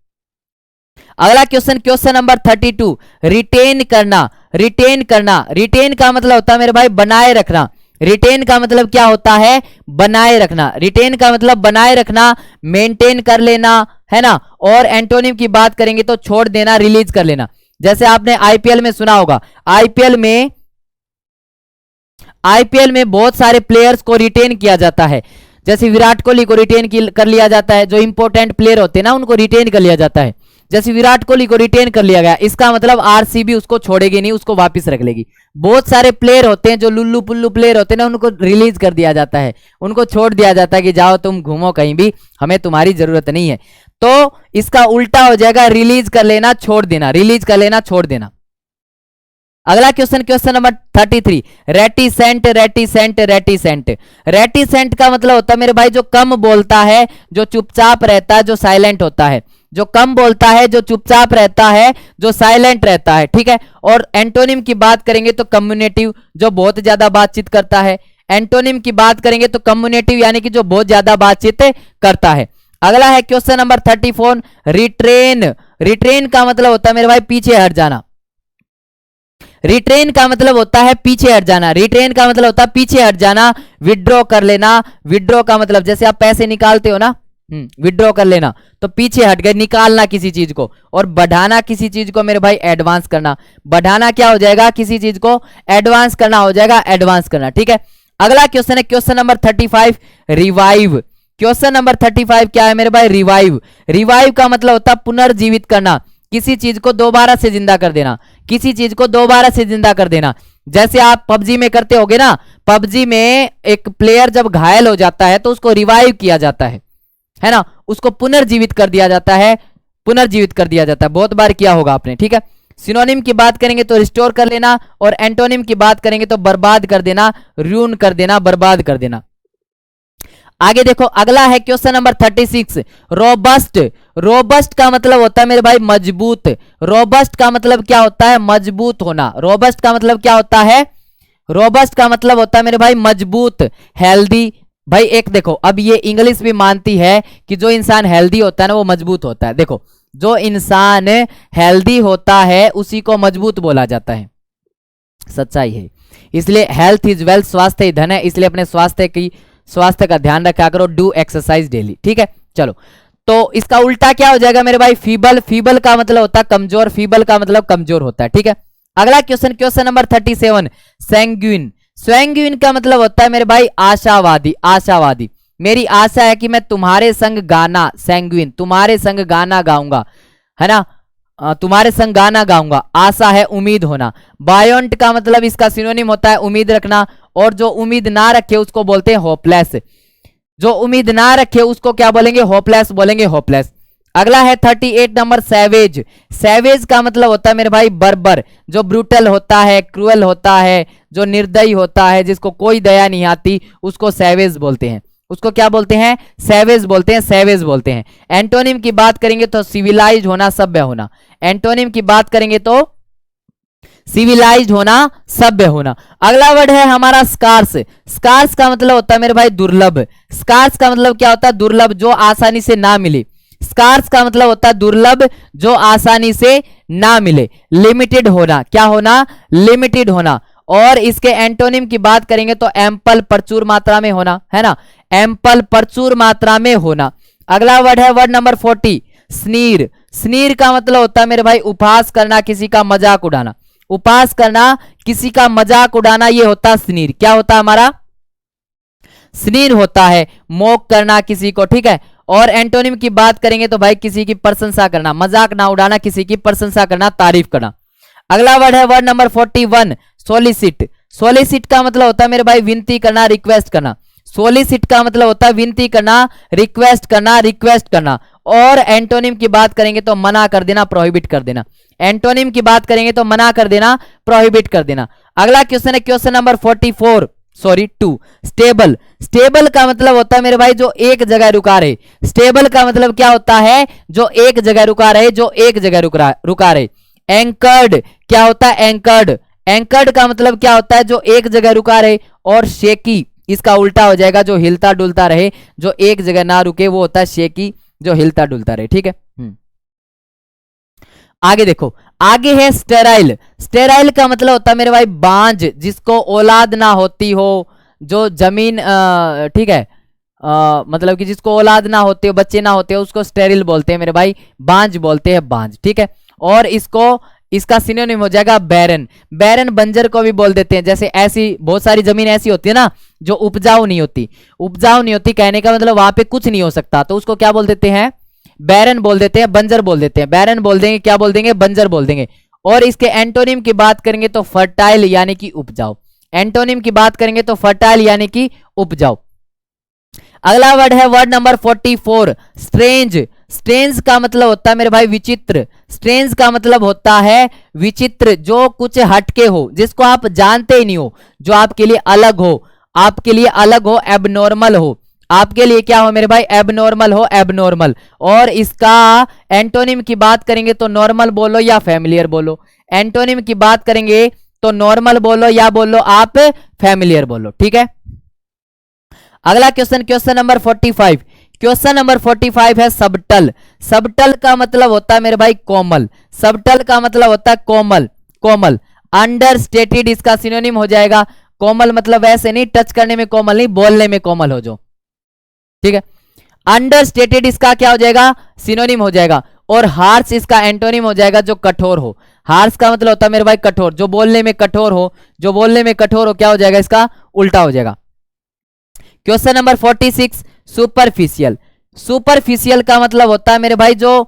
अगला क्वेश्चन, क्वेश्चन नंबर 32। रिटेन करना। रिटेन करना, रिटेन का मतलब होता है मेरे भाई बनाए रखना। रिटेन का मतलब क्या होता है? बनाए रखना। रिटेन का मतलब बनाए रखना, मेंटेन कर लेना, है ना। और एंटोनिम की बात करेंगे तो छोड़ देना, रिलीज कर लेना। जैसे आपने आईपीएल में सुना होगा, आईपीएल में बहुत सारे प्लेयर्स को रिटेन किया जाता है। जैसे विराट कोहली को रिटेन कर लिया जाता है, जो इंपॉर्टेंट प्लेयर होते हैं ना उनको रिटेन कर लिया जाता है। जैसे विराट कोहली को रिटेन कर लिया गया, इसका मतलब आरसीबी उसको छोड़ेगी नहीं, उसको वापस रख लेगी। बहुत सारे प्लेयर होते हैं जो लुल्लू पुल्लू प्लेयर होते हैं ना, उनको रिलीज कर दिया जाता है, उनको छोड़ दिया जाता है कि जाओ तुम घूमो कहीं भी, हमें तुम्हारी जरूरत नहीं है। तो इसका उल्टा हो जाएगा रिलीज कर लेना, छोड़ देना, रिलीज कर लेना, छोड़ देना। अगला question, question number 33। Reticent. Reticent. Reticent. Reticent का मतलब होता है मेरे भाई जो कम बोलता है, जो चुपचाप रहता है, जो साइलेंट होता है। जो कम बोलता है, जो चुपचाप रहता है, जो साइलेंट रहता है, ठीक है। और एंटोनिम की बात करेंगे तो कम्युनिकेटिव, जो बहुत ज्यादा बातचीत करता है। एंटोनिम की बात करेंगे तो कम्युनिकेटिव यानी कि जो बहुत ज्यादा बातचीत करता है। अगला है क्वेश्चन नंबर 34। रिट्रेन। रिट्रेन का मतलब होता है मेरे भाई पीछे हट जाना। रिट्रेन का मतलब होता है पीछे हट जाना। रिट्रेन का मतलब होता है पीछे हट जाना, विड्रॉ कर लेना। विड्रॉ का मतलब जैसे आप पैसे निकालते हो ना, विड्रॉ कर लेना, तो पीछे हट गए, निकालना किसी चीज को। और बढ़ाना किसी चीज को मेरे भाई एडवांस करना। बढ़ाना क्या हो जाएगा? किसी चीज को एडवांस करना हो जाएगा, एडवांस करना, ठीक है। अगला क्वेश्चन है question number 35। Revive. Question number 35 क्या है मेरे भाई? रिवाइव। रिवाइव का मतलब होता है पुनर्जीवित करना, किसी चीज को दोबारा से जिंदा कर देना, किसी चीज को दोबारा से जिंदा कर देना। जैसे आप पबजी में करते होगे ना, पबजी में एक प्लेयर जब घायल हो जाता है तो उसको रिवाइव किया जाता है ना, उसको पुनर्जीवित कर दिया जाता है, पुनर्जीवित कर दिया जाता है। बहुत बार किया होगा आपने, ठीक है। सिनोनिम की बात करेंगे तो रिस्टोर कर लेना, और एंटोनिम की बात करेंगे तो बर्बाद कर देना, र्यून कर देना, बर्बाद कर देना। आगे देखो, अगला है क्वेश्चन नंबर 36। रोबस्ट। रोबस्ट का मतलब होता है मेरे भाई मजबूत। रोबस्ट का मतलब क्या होता है? मजबूत होना। रोबस्ट का मतलब क्या होता है? रोबस्ट का मतलब होता है मेरे भाई मजबूत, हेल्दी। भाई एक देखो, अब ये इंग्लिश भी मानती है कि जो इंसान हेल्दी होता है ना वो मजबूत होता है। देखो, जो इंसान हेल्दी होता है उसी को मजबूत बोला जाता है, सच्चाई है। इसलिए हेल्थ इज वेल्थ, स्वास्थ्य ही धन है, इसलिए अपने स्वास्थ्य का ध्यान रखा करो, डू एक्सरसाइज डेली, ठीक है। चलो, तो इसका उल्टा क्या हो जाएगा मेरे भाई? फीबल। फीबल का मतलब होता है कमजोर, फीबल का मतलब कमजोर होता है, ठीक है। अगला question, question number 37। Sanguine. Sanguine का मतलब होता है मेरे भाई आशावादी। आशावादी, मेरी आशा है कि मैं तुम्हारे संग गाना, सैंग्विन, तुम्हारे संग गाना गाऊंगा, है ना, तुम्हारे संग गाना गाऊंगा। आशा है उम्मीद होना। बायोंट का मतलब इसका सिनोनिम होता है उम्मीद रखना, और जो उम्मीद ना रखे उसको बोलते हैं होपलेस। जो उम्मीद ना रखे उसको क्या बोलेंगे? होपलेस बोलेंगे, होपलेस। अगला है 38 नंबर, सैवेज। सैवेज का मतलब होता है मेरे भाई बर्बर, जो ब्रूटल होता है, क्रूअल होता है, जो निर्दयी होता है, जिसको कोई दया नहीं आती, उसको सैवेज बोलते हैं। उसको क्या बोलते हैं? सैवेज बोलते हैं, सैवेज बोलते हैं। एंटोनिम की बात करेंगे तो सिविलाइज होना, सभ्य होना। एंटोनिम की बात करेंगे तो सिविलाइज्ड होना, सभ्य होना। अगला वर्ड है हमारा स्कार्स। स्कार्स का मतलब होता है मेरे भाई दुर्लभ। स्कार्स का मतलब क्या होता है? दुर्लभ, जो आसानी से ना मिले। स्कार्स का मतलब होता है दुर्लभ, जो आसानी से ना मिले। लिमिटेड होना, क्या होना? लिमिटेड होना। और इसके एंटोनिम की बात करेंगे तो एम्पल, प्रचुर मात्रा में होना, है ना? एम्पल, प्रचुर मात्रा में होना। अगला वर्ड है वर्ड नंबर 40, स्नीर। स्नीर का मतलब होता है मेरे भाई उपहास करना, किसी का मजाक उड़ाना। उपहास करना, किसी का मजाक उड़ाना, ये होता है स्नीर। क्या होता है हमारा? स्नीर होता है मोक करना किसी को, ठीक है। और एंटोनिम की बात करेंगे तो भाई किसी की प्रशंसा करना, मजाक ना उड़ाना, किसी की प्रशंसा करना, तारीफ करना। अगला वर्ड है वर्ड नंबर 41, सोलिसिट। सोलिसिट का मतलब होता है मेरे भाई विनती करना, रिक्वेस्ट करना। सोलिसिट का मतलब होता है विनती करना, रिक्वेस्ट करना, रिक्वेस्ट करना। और एंटोनिम की बात करेंगे तो मना कर देना, प्रोहिबिट कर देना। एंटोनिम की बात करेंगे तो मना कर देना, प्रोहिबिट कर देना। अगला क्वेश्चन है क्वेश्चन नंबर 2, स्टेबल। स्टेबल का मतलब होता है मेरे भाई जो एक जगह रुका रहे। स्टेबल का मतलब क्या होता है? जो एक जगह रुका रहे, जो एक जगह रुका रहे। एंकर्ड क्या होता है? एंकर्ड। एंकर्ड का मतलब क्या होता है? जो एक जगह रुका रहे। और शेकी, इसका उल्टा हो जाएगा, जो हिलता डुलता रहे, जो एक जगह ना रुके, वो होता है शेकी, जो हिलता डुलता रहे, ठीक है। आगे देखो, आगे है स्टेराइल। स्टेराइल का मतलब होता है मेरे भाई बांझ, जिसको औलाद ना होती हो, जो जमीन ठीक है, मतलब कि जिसको औलाद ना होते हो, बच्चे ना होते हो, उसको स्टेरिल बोलते हैं मेरे भाई, बांझ बोलते हैं, बांझ, ठीक है। और इसका सिनोनिम हो जाएगा बैरन। बैरन बंजर को भी बोल देते हैं। जैसे ऐसी बहुत सारी जमीन ऐसी होती है ना जो उपजाऊ नहीं होती। उपजाऊ नहीं होती कहने का मतलब वहां पे कुछ नहीं हो सकता, तो उसको क्या बोल देते हैं? बैरन बोल देते हैं, बंजर बोल देते हैं। बैरन बोल देंगे, क्या बोल देंगे? बंजर बोल देंगे। और इसके एंटोनिम की बात करेंगे तो फर्टाइल यानी कि उपजाऊ। एंटोनिम की बात करेंगे तो फर्टाइल यानी कि उपजाऊ। अगला वर्ड है वर्ड नंबर 44, स्ट्रेंज। स्ट्रेंज का मतलब होता है मेरे भाई विचित्र। स्ट्रेंज का मतलब होता है विचित्र, जो कुछ हटके हो, जिसको आप जानते ही नहीं हो, जो आपके लिए अलग हो, आपके लिए अलग हो, एबनॉर्मल हो। आपके लिए क्या हो मेरे भाई? एबनॉर्मल हो, एबनॉर्मल। और इसका एंटोनिम की बात करेंगे तो नॉर्मल बोलो या फैमिलियर बोलो। एंटोनिम की बात करेंगे तो नॉर्मल बोलो या बोलो आप फैमिलियर बोलो, ठीक है। अगला question, question number 45। Question number 45 है सबटल। सबटल का मतलब होता है मेरे भाई कोमल। सबटल का मतलब होता है कोमल, कोमल। अंडर स्टेटेड इसका सिनोनिम हो जाएगा। कोमल मतलब वैसे नहीं, टच करने में कोमल नहीं, बोलने में कोमल हो जो, ठीक है। अंडर स्टेटेड इसका क्या हो जाएगा? सिनोनिम हो जाएगा। और हार्श इसका एंटोनिम हो जाएगा, जो कठोर हो। हार्श का मतलब होता है मेरे भाई कठोर, जो बोलने में कठोर हो, जो बोलने में कठोर हो, क्या हो जाएगा? इसका उल्टा हो जाएगा। Question number 46, superficial. सुपरफिशियल का मतलब होता है मेरे भाई जो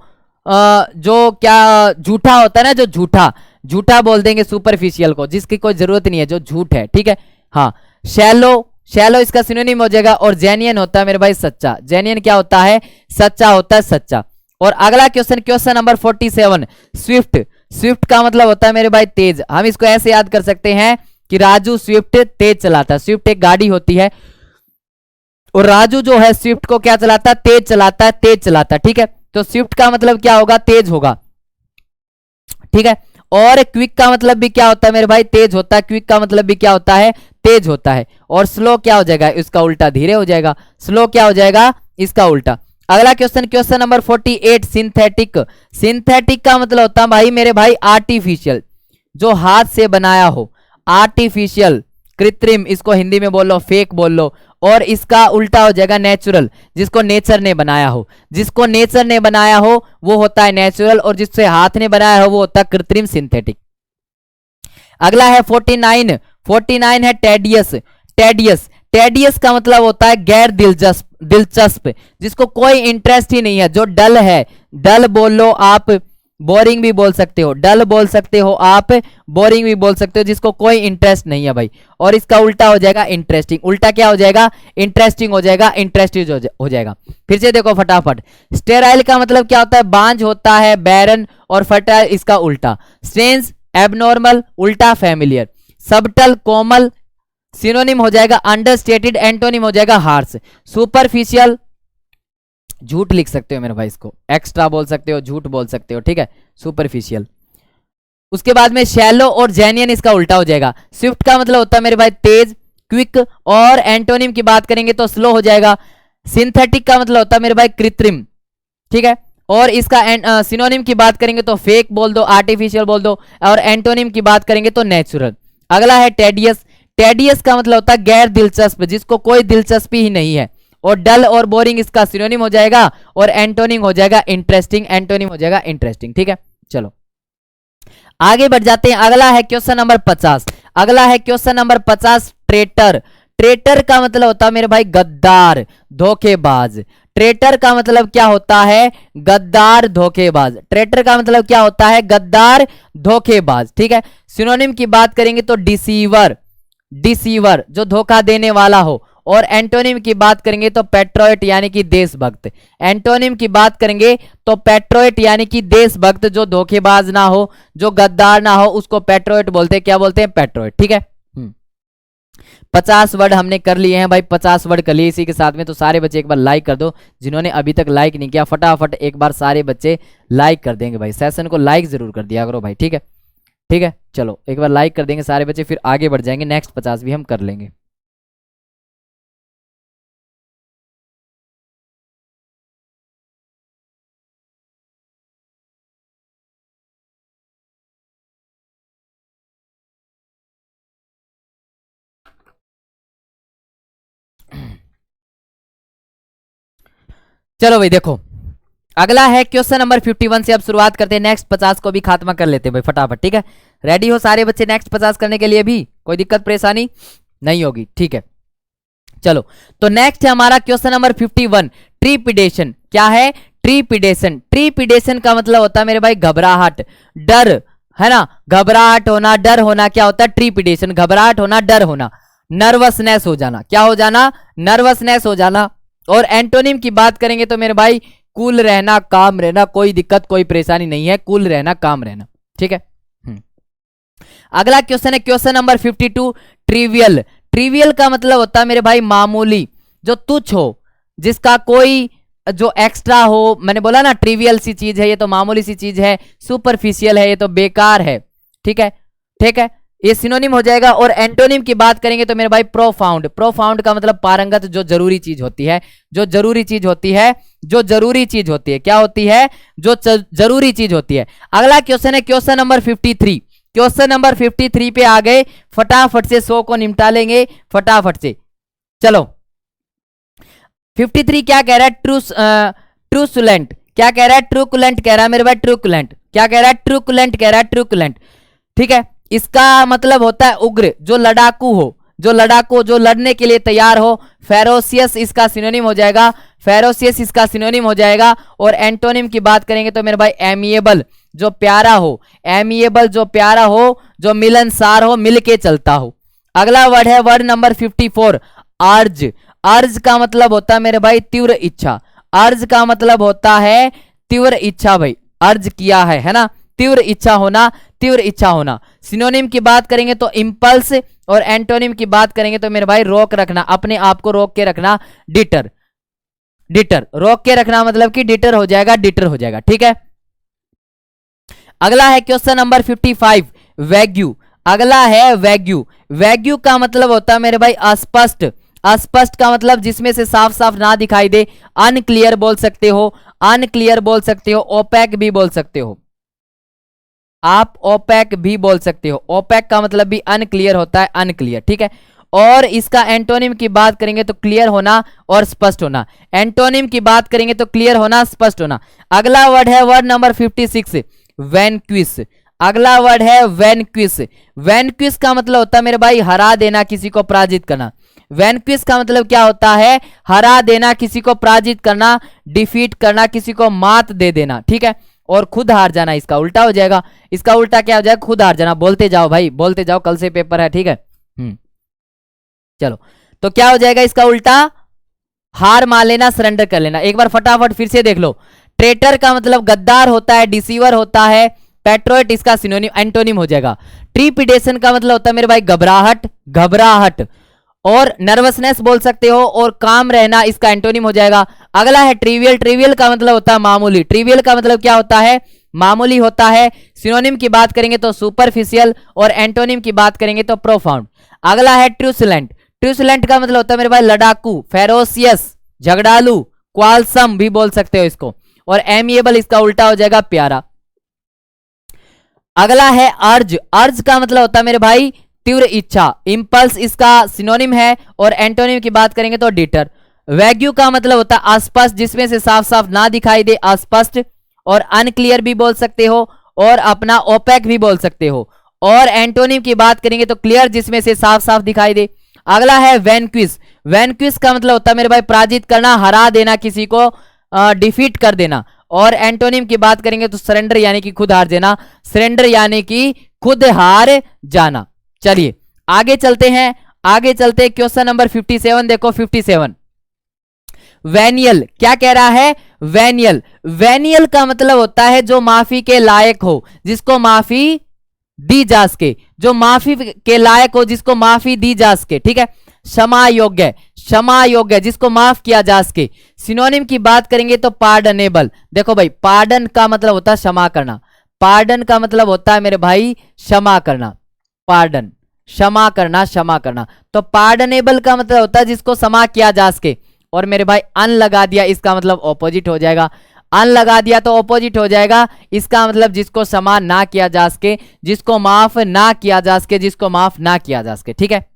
क्या झूठा होता है ना, जो झूठा, झूठा बोल देंगे सुपरफिशियल को, जिसकी कोई जरूरत नहीं है, जो झूठ है, ठीक है। हाँ, शैलो, शैलो इसका सिनोनिम हो जाएगा। और जेन्युइन होता है मेरे भाई सच्चा। जेन्युइन क्या होता है? सच्चा होता है, सच्चा। और अगला question, question number 47, Swift. Swift का मतलब होता है मेरे भाई तेज। हम इसको ऐसे याद कर सकते हैं कि राजू स्विफ्ट तेज चलाता है। स्विफ्ट एक गाड़ी होती है, और राजू जो है स्विफ्ट को क्या चलाता है? तेज चलाता है, तेज चलाता है, ठीक है। तो स्विफ्ट का मतलब क्या होगा? तेज होगा, ठीक है। और क्विक का मतलब भी क्या होता है मेरे भाई? तेज होता है। क्विक का मतलब भी क्या होता है? तेज होता है। और स्लो क्या हो जाएगा? इसका उल्टा धीरे हो जाएगा। स्लो क्या हो जाएगा? इसका उल्टा। अगला question, question number 48, synthetic. Synthetic का मतलब होता है भाई मेरे भाई आर्टिफिशियल, जो हाथ से बनाया हो। आर्टिफिशियल, कृत्रिम, इसको हिंदी में बोल लो, फेक बोल लो। और इसका उल्टा हो जाएगा नेचुरल, जिसको नेचर ने बनाया हो। जिसको नेचर ने बनाया हो वो होता है नेचुरल, और जिससे हाथ ने बनाया हो वो होता है कृत्रिम, सिंथेटिक। अगला है 49। 49 है टेडियस। टेडियस, टेडियस का मतलब होता है गैर दिलचस्प, दिलचस्प, जिसको कोई इंटरेस्ट ही नहीं है, जो डल है। डल बोल लो आप, बोरिंग भी बोल सकते हो, डल बोल सकते हो आप, बोरिंग भी बोल सकते हो, जिसको कोई इंटरेस्ट नहीं है भाई। और इसका उल्टा हो जाएगा इंटरेस्टिंग। उल्टा क्या हो जाएगा? इंटरेस्टिंग हो जाएगा, इंटरेस्टिंग हो जाएगा। फिर से देखो फटाफट। स्टेराइल का मतलब क्या होता है? बांझ होता है, बैरन। और फर्टाइल इसका उल्टा। स्ट्रेंज, एबनॉर्मल, उल्टा फैमिलियर। सबटल, कोमल, सिनोनिम हो जाएगा अंडरस्टेटेड, एंटोनिम हो जाएगा हार्श। सुपरफिशियल झूठ लिख सकते हो मेरे भाई, इसको एक्स्ट्रा बोल सकते हो, झूठ बोल सकते हो, ठीक है, सुपरफिशियल। उसके बाद में शैलो और जेन्युइन इसका उल्टा हो जाएगा। स्विफ्ट का मतलब होता है मेरे भाई तेज, क्विक, और एंटोनिम की बात करेंगे तो स्लो हो जाएगा। सिंथेटिक का मतलब होता है मेरे भाई कृत्रिम, ठीक है, और इसका सिनोनिम की बात करेंगे तो फेक बोल दो, आर्टिफिशियल बोल दो, और एंटोनिम की बात करेंगे तो नेचुरल। अगला है टेडियस। टेडियस का मतलब होता है गैर दिलचस्प, जिसको कोई दिलचस्पी ही नहीं है। और डल और बोरिंग इसका सिनोनिम हो जाएगा, और एंटोनिम हो जाएगा इंटरेस्टिंग, एंटोनिम हो जाएगा इंटरेस्टिंग, ठीक है। चलो आगे बढ़ जाते हैं। अगला है क्वेश्चन नंबर 50। अगला है क्वेश्चन नंबर 50, ट्रेटर। ट्रेटर का मतलब होता है मेरे भाई गद्दार, धोखेबाज। ट्रेटर का मतलब क्या होता है? गद्दार, धोखेबाज। ट्रेटर का मतलब क्या होता है? गद्दार, धोखेबाज, ठीक है। सिनोनिम की बात करेंगे तो डिसीवर, डिसीवर जो धोखा देने वाला हो। और एंटोनिम की बात करेंगे तो पेट्रोइट यानी कि देशभक्त। एंटोनिम की बात करेंगे तो पेट्रोइट यानी कि देशभक्त, जो धोखेबाज ना हो, जो गद्दार ना हो, उसको पेट्रोइट बोलते हैं। क्या बोलते हैं? पेट्रोइट, ठीक है। 50 वर्ड हमने कर लिए हैं भाई, 50 वर्ड कर लिए इसी के साथ में। तो सारे बच्चे एक बार लाइक कर दो, जिन्होंने अभी तक लाइक नहीं किया फटाफट एक बार सारे बच्चे लाइक कर देंगे भाई। सेशन को लाइक जरूर कर दिया करो भाई, ठीक है, ठीक है। चलो एक बार लाइक कर देंगे सारे बच्चे, फिर आगे बढ़ जाएंगे, नेक्स्ट 50 भी हम कर लेंगे। चलो भाई देखो, अगला है क्वेश्चन नंबर 51 से अब शुरुआत करते हैं। नेक्स्ट 50 को भी खात्मा कर लेते हैं भाई फटाफट, ठीक है। रेडी हो सारे बच्चे नेक्स्ट 50 करने के लिए? भी कोई दिक्कत परेशानी नहीं होगी, ठीक है। चलो तो नेक्स्ट है हमारा क्वेश्चन नंबर 51, ट्रीपिडेशन। क्या है? ट्रीपिडेशन। ट्रीपिडेशन का मतलब होता है मेरे भाई घबराहट, डर, है ना, घबराहट होना, डर होना। क्या होता है? ट्रीपिडेशन, घबराहट होना, डर होना, नर्वसनेस हो जाना। क्या हो जाना? नर्वसनेस हो जाना। और एंटोनिम की बात करेंगे तो मेरे भाई कूल रहना, काम रहना, कोई दिक्कत कोई परेशानी नहीं है, कूल रहना, काम रहना, ठीक है। अगला क्वेश्चन है क्वेश्चन नंबर 52, ट्रिवियल। ट्रिवियल का मतलब होता है मेरे भाई मामूली, जो तुच्छ हो, जिसका कोई जो एक्स्ट्रा हो। मैंने बोला ना ट्रिवियल सी चीज है ये तो मामूली सी चीज है, सुपरफिशियल है ये तो बेकार है, ठीक है, ठीक है, ये सिनोनिम हो जाएगा। और एंटोनिम की बात करेंगे तो मेरे भाई प्रोफाउंड। प्रोफाउंड का मतलब पारंगत, जो जरूरी चीज होती है, जो जरूरी चीज होती है, जो जरूरी चीज होती है। क्या होती है? जो जरूरी चीज होती है। अगला क्वेश्चन है क्वेश्चन नंबर 53। क्वेश्चन नंबर 53 पे आ गए, फटाफट से 100 को निपटा लेंगे फटाफट से। चलो 53 क्या कह रहा है? ट्रूकुलेंट। क्या कह रहा है? ट्रूकुलेंट कह रहा है मेरे भाई, ट्रूकुलेंट। क्या कह रहा है? ट्रूकुलेंट कह रहा है, ट्रूकुलेंट, ठीक है। इसका मतलब होता है उग्र, जो लड़ाकू हो, जो लड़ाकू, जो लड़ने के लिए तैयार हो। फेरोसियस इसका सिनोनिम हो जाएगा, फेरोसियस इसका सिनोनिम हो जाएगा। और एंटोनिम की बात करेंगे तो मेरे भाई एमिएबल, जो प्यारा हो, एमिएबल जो प्यारा हो, जो मिलनसार हो, मिल के चलता हो। अगला वर्ड है वर्ड नंबर 54, अर्ज। अर्ज का मतलब होता है मेरे भाई तीव्र इच्छा। अर्ज का मतलब होता है तीव्र इच्छा भाई, अर्ज किया है ना, तीव्र इच्छा होना, तीव्र इच्छा होना। सिनोनिम की बात करेंगे तो इंपल्स, और एंटोनिम की बात करेंगे तो मेरे भाई रोक रखना, अपने आप को रोक के रखना, डिटर। डिटर, रोक के रखना मतलब कि डिटर हो जाएगा, डिटर हो जाएगा, ठीक है। अगला है क्वेश्चन नंबर 55, वैग्यू। अगला है वैग्यू। वैग्यू का मतलब होता है मेरे भाई अस्पष्ट। अस्पष्ट का मतलब जिसमें से साफ साफ ना दिखाई दे, अनक्लियर बोल सकते हो, अनक्लियर बोल सकते हो, ओपैक भी बोल सकते हो, आप ओपैक भी बोल सकते हो। ओपैक का मतलब भी अनक्लियर होता है, अनक्लियर, ठीक है। और इसका एंटोनिम की बात करेंगे तो क्लियर होना और स्पष्ट होना। एंटोनिम की बात करेंगे तो क्लियर होना, स्पष्ट होना। अगला वर्ड है वर्ड नंबर 56, वैनक्विस। अगला वर्ड है वैनक्विस। वैनक्विस का मतलब होता है मेरे भाई हरा देना, किसी को पराजित करना। वैनक्विस का मतलब क्या होता है? हरा देना, किसी को पराजित करना, डिफीट करना, किसी को मात दे देना, ठीक है। और खुद हार जाना इसका उल्टा हो जाएगा। इसका उल्टा क्या हो जाएगा? खुद हार जाना। बोलते जाओ भाई, बोलते जाओ, कल से पेपर है, ठीक है। चलो तो क्या हो जाएगा इसका उल्टा? हार मान लेना, सरेंडर कर लेना। एक बार फटाफट फिर से देख लो। ट्रेटर का मतलब गद्दार होता है, डिसीवर होता है। पेट्रोइट इसका सिनोनिम, एंटोनिम हो जाएगा। ट्रीपिडेशन का मतलब होता है मेरे भाई घबराहट, घबराहट। और नर्वसनेस बोल सकते हो, और काम रहना इसका एंटोनिम हो जाएगा। अगला है ट्रिवियल। ट्रिवियल का मतलब होता है मामूली। ट्रिवियल का मतलब क्या होता है? मामूली होता है। सिनोनिम की बात करेंगे तो सुपरफिशियल, और एंटोनिम की बात करेंगे तो प्रोफाउंड। अगला है ट्रूसुलेंट। ट्रूसुलेंट का मतलब होता है मेरे भाई लड़ाकू, फेरोसियस, झगड़ालू, क्वालसम भी बोल सकते हो इसको, और एमिएबल इसका उल्टा हो जाएगा प्यारा। अगला है अर्ज। अर्ज का मतलब होता है मेरे भाई तीव्र इच्छा, इंपल्स इसका सिनोनिम है, और एंटोनिम की बात करेंगे तो डिटर। वैग्यू का मतलब होता है अस्पष्ट, जिसमें से साफ साफ ना दिखाई दे, अस्पष्ट, और अनक्लियर भी बोल सकते हो, और अपना ओपेक भी बोल सकते हो। और एंटोनिम की बात करेंगे तो क्लियर, जिसमें से साफ साफ दिखाई दे। अगला है वैनक्विस। वैनक्विस का मतलब होता है मेरे भाई पराजित करना, हरा देना, किसी को डिफीट कर देना। और एंटोनिम की बात करेंगे तो सरेंडर यानी कि खुद हार जाना। सरेंडर यानी कि खुद हार जाना। चलिए आगे चलते हैं, आगे चलते हैं। क्वेश्चन नंबर 57 देखो, 57। वेनियल क्या कह रहा है? वेनियल। वेनियल का मतलब होता है जो माफी के लायक हो, जिसको माफी दी जा सके, जो माफी के लायक हो, जिसको माफी दी जा सके, ठीक है। क्षमा योग्य, क्षमा योग्य, जिसको माफ किया जा सके। सिनोनिम की बात करेंगे तो पार्डनेबल। देखो भाई, पार्डन का मतलब होता है क्षमा करना। पार्डन का मतलब होता है मेरे भाई क्षमा करना। पार्डन, क्षमा करना, क्षमा करना। तो पार्डनेबल का मतलब होता है जिसको क्षमा किया जा सके। और मेरे भाई अन लगा दिया, इसका मतलब ऑपोजिट हो जाएगा। अन लगा दिया तो ऑपोजिट हो जाएगा, इसका मतलब जिसको क्षमा ना किया जा सके, जिसको माफ ना किया जा सके, जिसको माफ ना किया जा सके, ठीक है।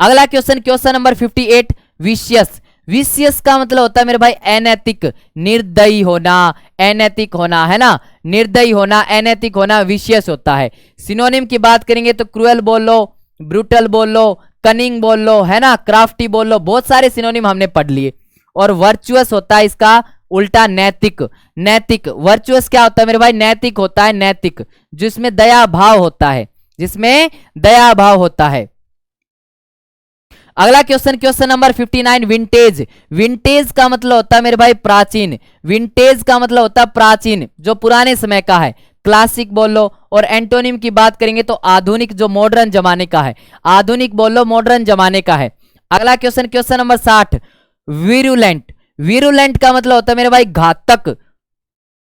अगला question, question number 58। Vicious. Vicious का मतलब होता है मेरे भाई अनैतिक, निर्दयी होना, अनैतिक होना, है ना। निर्दयी होना, अनैतिक होना विशियस होता है। सिनोनिम की बात करेंगे तो क्रूएल बोल लो, ब्रूटल बोल लो, कनिंग बोल लो, है ना, क्राफ्टी बोल लो, बहुत सारे सिनोनिम हमने पढ़ लिए। और वर्चुअस होता है इसका उल्टा नैतिक। नैतिक, वर्चुअस क्या होता है मेरे भाई? नैतिक होता है, नैतिक, जिसमें दया भाव होता है, जिसमें दया भाव होता है। अगला question, question number 59। Vintage. Vintage का मतलब होता है मेरे भाई प्राचीन। विंटेज का मतलब होता है प्राचीन, जो पुराने समय का है। क्लासिक बोल लो। और एंटोनिम की बात करेंगे तो आधुनिक, जो मॉडर्न जमाने का है। आधुनिक बोल लो, मॉडर्न जमाने का है। अगला क्वेश्चन, क्वेश्चन नंबर 60। वीरुलेंट। वीरुलेंट का मतलब होता है मेरे भाई घातक,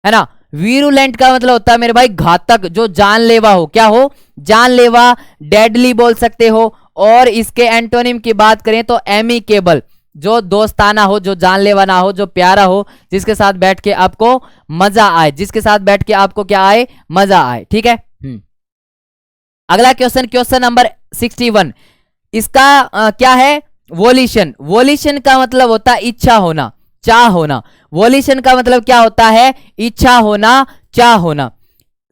है ना। वीरुलेंट का मतलब होता है मेरे भाई घातक, जो जानलेवा हो। क्या हो? जानलेवा, डेडली बोल सकते हो। और इसके एंटोनिम की बात करें तो एमिकेबल, जो दोस्ताना हो, जो जानलेवा ना हो, जो प्यारा हो, जिसके साथ बैठ के आपको मजा आए, जिसके साथ बैठ के आपको क्या आए? मजा आए, ठीक है। अगला क्वेश्चन, क्वेश्चन नंबर 61। इसका क्या है? वोलिशन। वोलिशन का मतलब होता है इच्छा होना, चाह होना। वोलिशन का मतलब क्या होता है? इच्छा होना, चाह होना।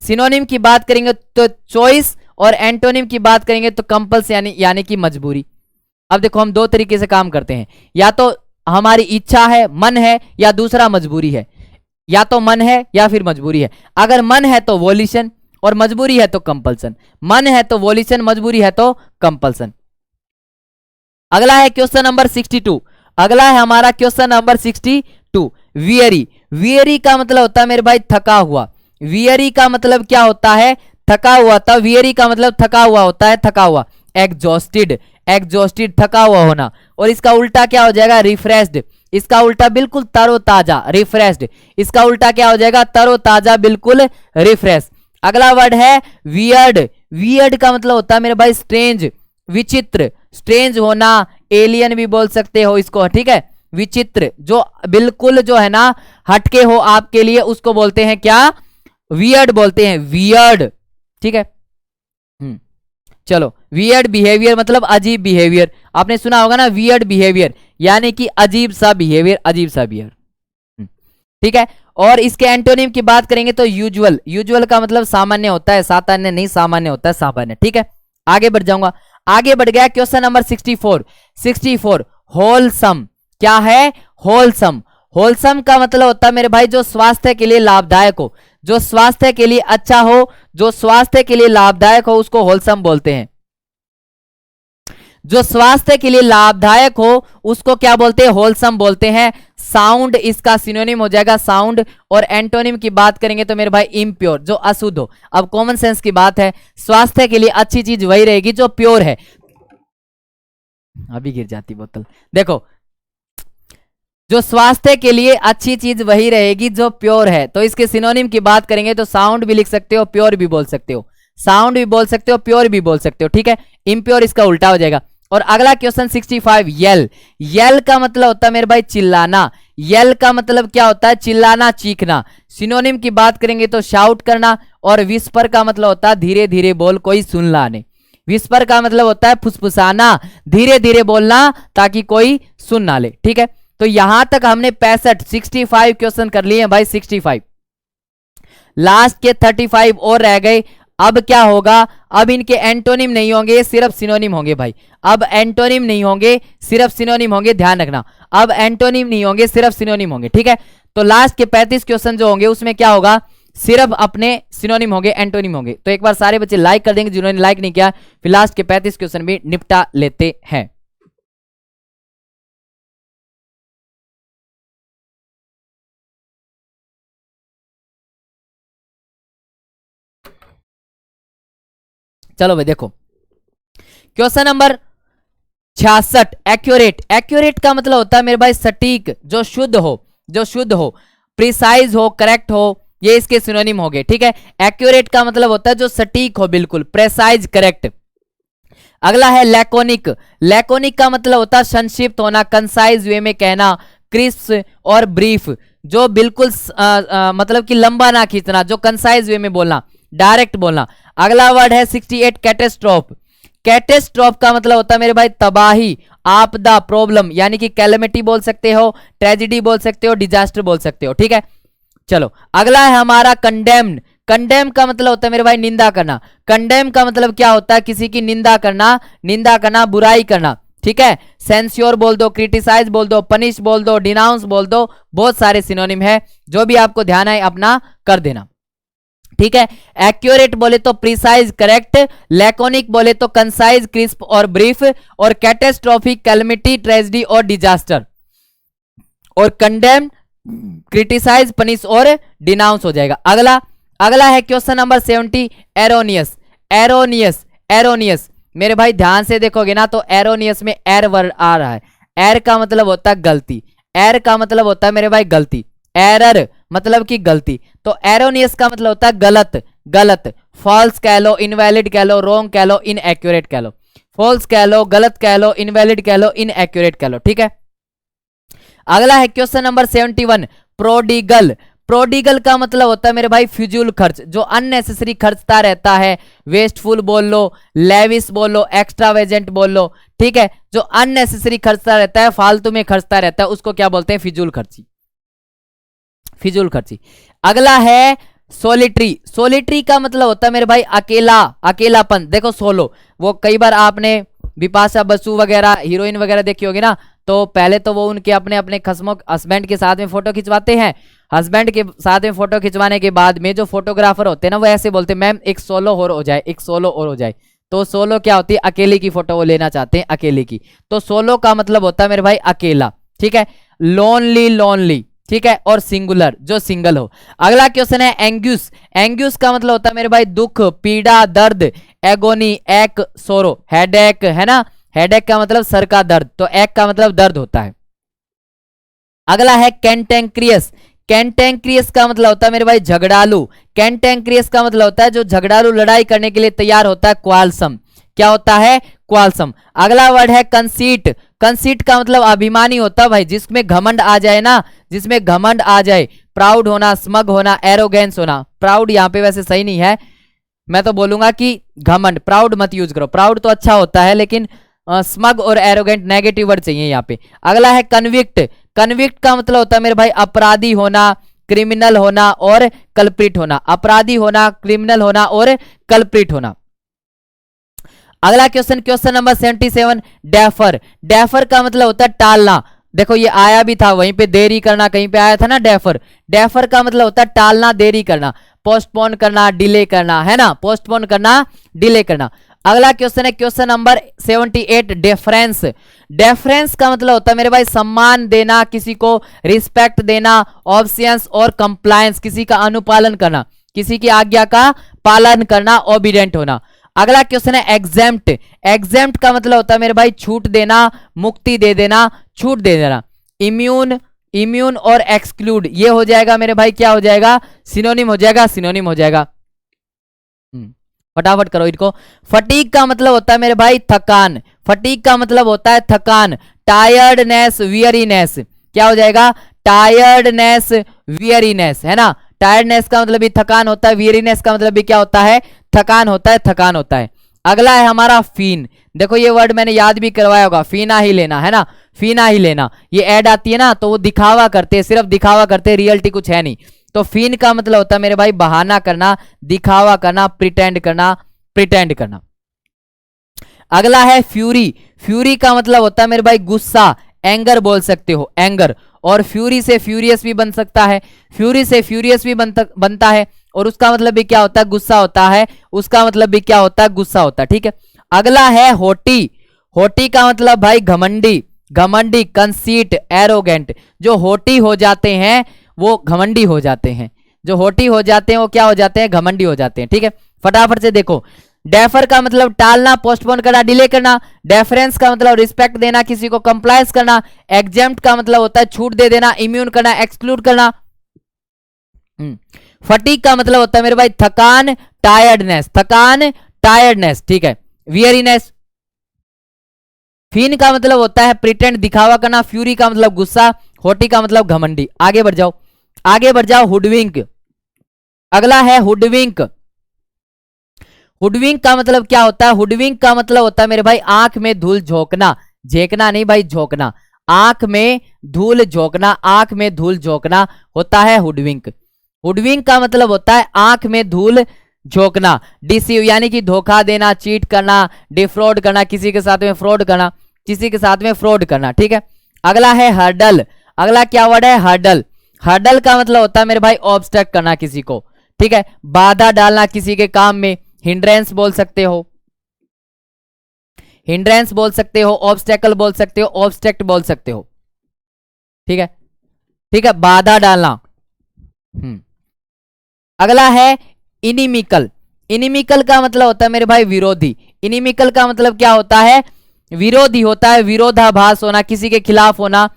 सिनोनिम की बात करेंगे तो चॉइस, और एंटोनिम की बात करेंगे तो कंपल्स यानी कि मजबूरी। अब देखो, हम दो तरीके से काम करते हैं, या तो हमारी इच्छा है, मन है, या दूसरा मजबूरी है। या तो मन है या फिर मजबूरी है। अगर मन है तो वोलिशन, और मजबूरी है तो कंपल्सन। मन है तो वोलिशन, मजबूरी है तो कंपल्सन। अगला है क्वेश्चन नंबर 62। अगला है हमारा क्वेश्चन नंबर 62। वियरी। वियरी का मतलब होता है मेरे भाई थका हुआ। वियरी का मतलब क्या होता है? थका हुआ। तो वियरी का मतलब थका हुआ होता है, थका हुआ। एग्जॉस्टेड। एग्जॉस्टेड, थका हुआ होना। और इसका उल्टा क्या हो जाएगा? रिफ्रेश्ड। इसका उल्टा बिल्कुल तरोताजा, रिफ्रेश्ड। इसका उल्टा क्या हो जाएगा? तरोताजा, बिल्कुल रिफ्रेश। अगला वर्ड है वियर्ड। वियर्ड का मतलब होता है मेरे भाई स्ट्रेंज, विचित्र। स्ट्रेंज होना, एलियन भी बोल सकते हो इसको, ठीक है। विचित्र, जो बिल्कुल जो है ना हटके हो आपके लिए, उसको बोलते हैं क्या? वियर्ड बोलते हैं, वियर्ड, ठीक है। चलो, वियर्ड बिहेवियर मतलब अजीब बिहेवियर। आपने सुना होगा ना, वियर्ड बिहेवियर यानी कि अजीब सा बिहेवियर, अजीब सा बिहेवियर, ठीक है। और इसके एंटोनिम की बात करेंगे तो यूजुअल। यूजुअल का मतलब सामान्य होता है, सामान्य नहीं, सामान्य होता है, सामान्य, ठीक है। आगे बढ़ जाऊंगा, आगे बढ़ गया क्वेश्चन नंबर 64। 64 होलसम। क्या है? होलसम। होलसम का मतलब होता है मेरे भाई जो स्वास्थ्य के लिए लाभदायक हो, जो स्वास्थ्य के लिए अच्छा हो, जो स्वास्थ्य के लिए लाभदायक हो, उसको होलसम बोलते हैं। जो स्वास्थ्य के लिए लाभदायक हो उसको क्या बोलते हैं? होलसम बोलते हैं। साउंड इसका सिनोनिम हो जाएगा, साउंड। और एंटोनिम की बात करेंगे तो मेरे भाई इम्प्योर, जो अशुद्ध हो। अब कॉमन सेंस की बात है, स्वास्थ्य के लिए अच्छी चीज वही रहेगी जो प्योर है। अभी गिर जाती बोतल। देखो, जो स्वास्थ्य के लिए अच्छी चीज वही रहेगी जो प्योर है। तो इसके सिनोनिम की बात करेंगे तो साउंड भी लिख सकते हो, प्योर भी बोल सकते हो, साउंड भी बोल सकते हो, प्योर भी बोल सकते हो, ठीक है। इम्प्योर इसका उल्टा हो जाएगा। और अगला क्वेश्चन 65, यल। यल का मतलब होता है मेरे भाई चिल्लाना। यल का मतलब क्या होता है? चिल्लाना, चीखना। सिनोनिम की बात करेंगे तो शाउट करना। और विस्पर का मतलब होता है धीरे धीरे बोल, कोई सुन ला नहीं। विस्पर का मतलब होता है फुसफुसाना, धीरे धीरे बोलना ताकि कोई सुन ना ले, ठीक है। तो यहां तक हमने 65 क्वेश्चन कर लिए हैं भाई, 65। लास्ट के 35 और रह गए। अब क्या होगा? अब इनके एंटोनिम नहीं होंगे, सिर्फ सिनोनिम होंगे भाई। अब एंटोनिम नहीं होंगे, सिर्फ सिनोनिम होंगे, ध्यान रखना। अब एंटोनिम नहीं होंगे, सिर्फ सिनोनिम होंगे, ठीक है। तो लास्ट के 35 क्वेश्चन जो होंगे उसमें क्या होगा? सिर्फ अपने सिनोनिम होंगे, एंटोनिम होंगे। तो एक बार सारे बच्चे लाइक कर देंगे जिन्होंने लाइक नहीं किया। फिर लास्ट के 35 क्वेश्चन भी निपटा लेते हैं। चलो भाई देखो, क्वेश्चन नंबर 66, एक्यूरेट। एक्यूरेट का मतलब होता है मेरे भाई सटीक, जो शुद्ध हो, जो शुद्ध हो, प्रिसाइज हो, करेक्ट हो, ये इसके सिनोनिम हो गए, ठीक है। एक्यूरेट का मतलब होता है जो सटीक हो, बिल्कुल प्रिसाइज, करेक्ट। अगला है लैकोनिक। लैकोनिक का मतलब होता है संक्षिप्त होना, कंसाइज वे में कहना, क्रिस्प और ब्रीफ, जो बिल्कुल मतलब कि लंबा ना खींचना, जो कंसाइज वे में बोलना, डायरेक्ट बोलना। अगला वर्ड है 68, कैटेस्ट्रोफ। कैटेस्ट्रोफ का मतलब होता है मेरे भाई तबाही, आपदा, प्रॉब्लम, यानी कि कैलेमिटी बोल सकते हो, ट्रेजिडी बोल सकते हो, डिजास्टर बोल सकते हो, ठीक है। चलो अगला है हमारा कंडेम्ड। कंडेम का मतलब होता है मेरे भाई निंदा करना। कंडेम का मतलब क्या होता है? किसी की निंदा करना, निंदा करना, बुराई करना, ठीक है। सेंस्योर बोल दो, क्रिटिसाइज बोल दो, पनिश बोल दो, डिनाउंस बोल दो, बहुत सारे सिनोनिम है, जो भी आपको ध्यान है अपना कर देना, ठीक है। एक्यूरेट बोले तो प्रिसाइज, करेक्ट। लैकोनिक बोले तो कंसाइज, क्रिस्प और ब्रीफ। और कैटेस्ट्रॉफिक, कैलेमिटी, ट्रेजेडी और डिजास्टर। और कंडेम, क्रिटिसाइज, पनिश और डिनाउंस हो जाएगा। अगला है question number 70, erroneous. Erroneous, erroneous मेरे भाई ध्यान से देखोगे ना तो एरोनियस में एर वर्ड आ रहा है। एर का मतलब होता है गलती, एर का मतलब होता है मेरे भाई गलती, एरर मतलब कि गलती। तो एरोनियस का मतलब होता है गलत, गलत। फॉल्स कह लो, इनवैलिड कह लो, रॉन्ग कह लो, इनएक्यूरेट कह लो। फॉल्स कह लो, गलत कह लो, इनवैलिड कह लो, इनएक्यूरेट कह लो, ठीक है। अगला है क्वेश्चन नंबर 71, प्रोडिगल। प्रोडिगल का मतलब होता है मेरे भाई फिजूल खर्च, जो अननेसेसरी खर्चता रहता है। वेस्टफुल बोल लो, लेविस बोल लो, एक्स्ट्रावेजेंट बोल लो, ठीक है। जो अननेसेसरी खर्चता रहता है, फालतू में खर्चता रहता है, उसको क्या बोलते हैं? फिजूल खर्ची, फिजूल खर्ची। अगला है सोलिटरी। सोलिटरी का मतलब होता है मेरे भाई अकेला, अकेलापन। देखो सोलो, वो कई बार आपने बिपाशा बसु वगैरह हीरोइन वगैरह देखी होगी ना, तो पहले तो वो उनके अपने अपने खस्मों हस्बैंड के साथ में फोटो खिंचवाते हैं। हस्बैंड के साथ में फोटो खिंचवाने के बाद में जो फोटोग्राफर होते हैं ना, वो ऐसे बोलते हैं मैम एक सोलो और हो जाए, एक सोलो और हो जाए। तो सोलो क्या होती है? अकेले की फोटो वो लेना चाहते हैं, अकेले की। तो सोलो का मतलब होता है मेरे भाई अकेला, ठीक है। लोनली, लोनली, ठीक है। और सिंगुलर, जो सिंगल हो। अगला क्वेश्चन है एंग्यूस। एंग्यूस का मतलब होता है मेरे भाई दुख, पीड़ा, दर्द। एगोनी, एक, सोरो, हेडेक है ना, हेडेक का मतलब सर का दर्द, तो एक का मतलब दर्द होता है। अगला है कैंटेंक्रियस। कैंटेंक्रियस का मतलब होता है मेरे भाई झगड़ालू। कैंटेंक्रियस का मतलब होता है जो झगड़ालू, लड़ाई करने के लिए तैयार होता है। क्वालसम, क्या होता है? क्वालसम। अगला वर्ड है कंसीट। कंसीट का मतलब अभिमानी होता है भाई, जिसमें घमंड आ जाए ना, जिसमें घमंड आ जाए। प्राउड होना, स्मग होना, एरोगेंस होना। प्राउड यहाँ पे वैसे सही नहीं है, मैं तो बोलूंगा कि घमंड, प्राउड मत यूज करो। प्राउड तो अच्छा होता है लेकिन स्मग और एरोगेंट नेगेटिव वर्ड चाहिए यहाँ पे। अगला है कन्विक्ट। कन्विक्ट का मतलब होता है मेरे भाई अपराधी होना, क्रिमिनल होना और कल्प्रिट होना। अपराधी होना, क्रिमिनल होना और कल्प्रिट होना। अगला question, question number 77, defer. Defer का मतलब होता है टालना। देखो ये आया भी था वहीं पे, देरी करना, कहीं पे आया था ना डेफर। डेफर का मतलब होता है टालना, देरी करना, पोस्टपोन करना, डिले करना, है ना, पोस्टपोन करना, डिले करना। अगला क्वेश्चन है क्वेश्चन नंबर 78, डेफरेंस। डेफरेंस का मतलब होता है मेरे भाई सम्मान देना, किसी को रिस्पेक्ट देना, ऑब्सियंस और कंप्लायंस, किसी का अनुपालन करना, किसी की आज्ञा का पालन करना, ओबीडेंट होना। अगला क्वेश्चन है एग्जेम्प्ट। एग्जेम्प्ट का मतलब होता है मेरे भाई छूट देना, मुक्ति दे देना, छूट दे देना। इम्यून, इम्यून और एक्सक्लूड ये हो जाएगा मेरे भाई, क्या हो जाएगा, सिनोनिम हो जाएगा, सिनोनिम हो जाएगा। फटाफट करो इनको। फटीग का मतलब होता है मेरे भाई थकान, फटीग का मतलब होता है थकान। टायर्डनेस, वियरीनेस, क्या हो जाएगा, टायर्डनेस, वियरीनेस, है ना। टायर्डनेस का मतलब भी थकान होता है, वियरीनेस का मतलब भी क्या होता है, थकान होता है, थकान होता है। अगला है हमारा फीन। देखो ये वर्ड मैंने याद भी करवाया होगा, फीना ही लेना, है ना, फीना ही लेना। ये ऐड आती है ना तो वो दिखावा करते हैं, सिर्फ दिखावा करते हैं, रियलिटी कुछ है नहीं। तो फीन का मतलब होता है मेरे भाई बहाना करना, दिखावा करना, प्रिटेंड करना, प्रिटेंड करना। अगला है फ्यूरी। फ्यूरी का मतलब होता है मेरे भाई गुस्सा, एंगर बोल सकते हो, एंगर। और फ्यूरी से फ्यूरियस भी बन सकता है, फ्यूरी से फ्यूरियस भी बनता है, और उसका मतलब भी क्या होता है, गुस्सा होता है, उसका मतलब भी क्या होता है, गुस्सा होता है, ठीक है। अगला है होटी। होटी का मतलब भाई घमंडी, घमंडी, कंसीट, एरोगेंट। जो होटी हो जाते हैं वो घमंडी हो जाते हैं, जो होटी हो जाते हैं वो क्या हो जाते हैं, घमंडी हो जाते हैं, ठीक है। फटाफट से देखो। डेफर का मतलब टालना, पोस्टपोन करना, डिले करना। डेफरेंस का मतलब रिस्पेक्ट देना, किसी को कंप्लाइज करना। एग्जेम्प्ट का मतलब होता है छूट दे देना, इम्यून करना, एक्सक्लूड करना। फटीग का मतलब होता है मेरे भाई थकान, टायर्डनेस, थकान, टायर्डनेस, ठीक है। वियरीनेस। फीन का मतलब होता है प्रिटेंड, दिखावा करना। फ्यूरी का मतलब गुस्सा, होटी का मतलब घमंडी। आगे बढ़ जाओ, आगे बढ़ जाओ। हुडविंक। अगला है हुडविंक। हुडविंक का मतलब क्या होता है, हुडविंक का मतलब होता है मेरे भाई आंख में धूल झोंकना, झेकना नहीं भाई, झोंकना। आंख में धूल झोंकना, आंख में धूल झोंकना होता है हुडविंक। हुडविंक का मतलब होता है आंख में धूल झोंकना। डिसीव यानी कि धोखा देना, चीट करना, डिफ्रॉड करना, किसी के साथ में फ्रॉड करना, किसी के साथ में फ्रॉड करना, ठीक है। अगला है हर्डल। अगला क्या वर्ड है, हर्डल। हर्डल का मतलब होता है मेरे भाई ऑब्स्ट्रक्ट करना किसी को, ठीक है, बाधा डालना किसी के काम में। हिंड्रेंस बोल सकते हो, हिंड्रेंस बोल सकते हो, ऑब्स्टेकल बोल सकते हो, ऑब्स्ट्रक्ट बोल सकते हो, ठीक है, ठीक है, बाधा डालना। अगला है इनिमिकल। इनिमिकल का मतलब होता है मेरे भाई विरोधी। इनिमिकल का मतलब क्या होता है, विरोधी होता है, विरोधाभास होना, किसी के खिलाफ होना,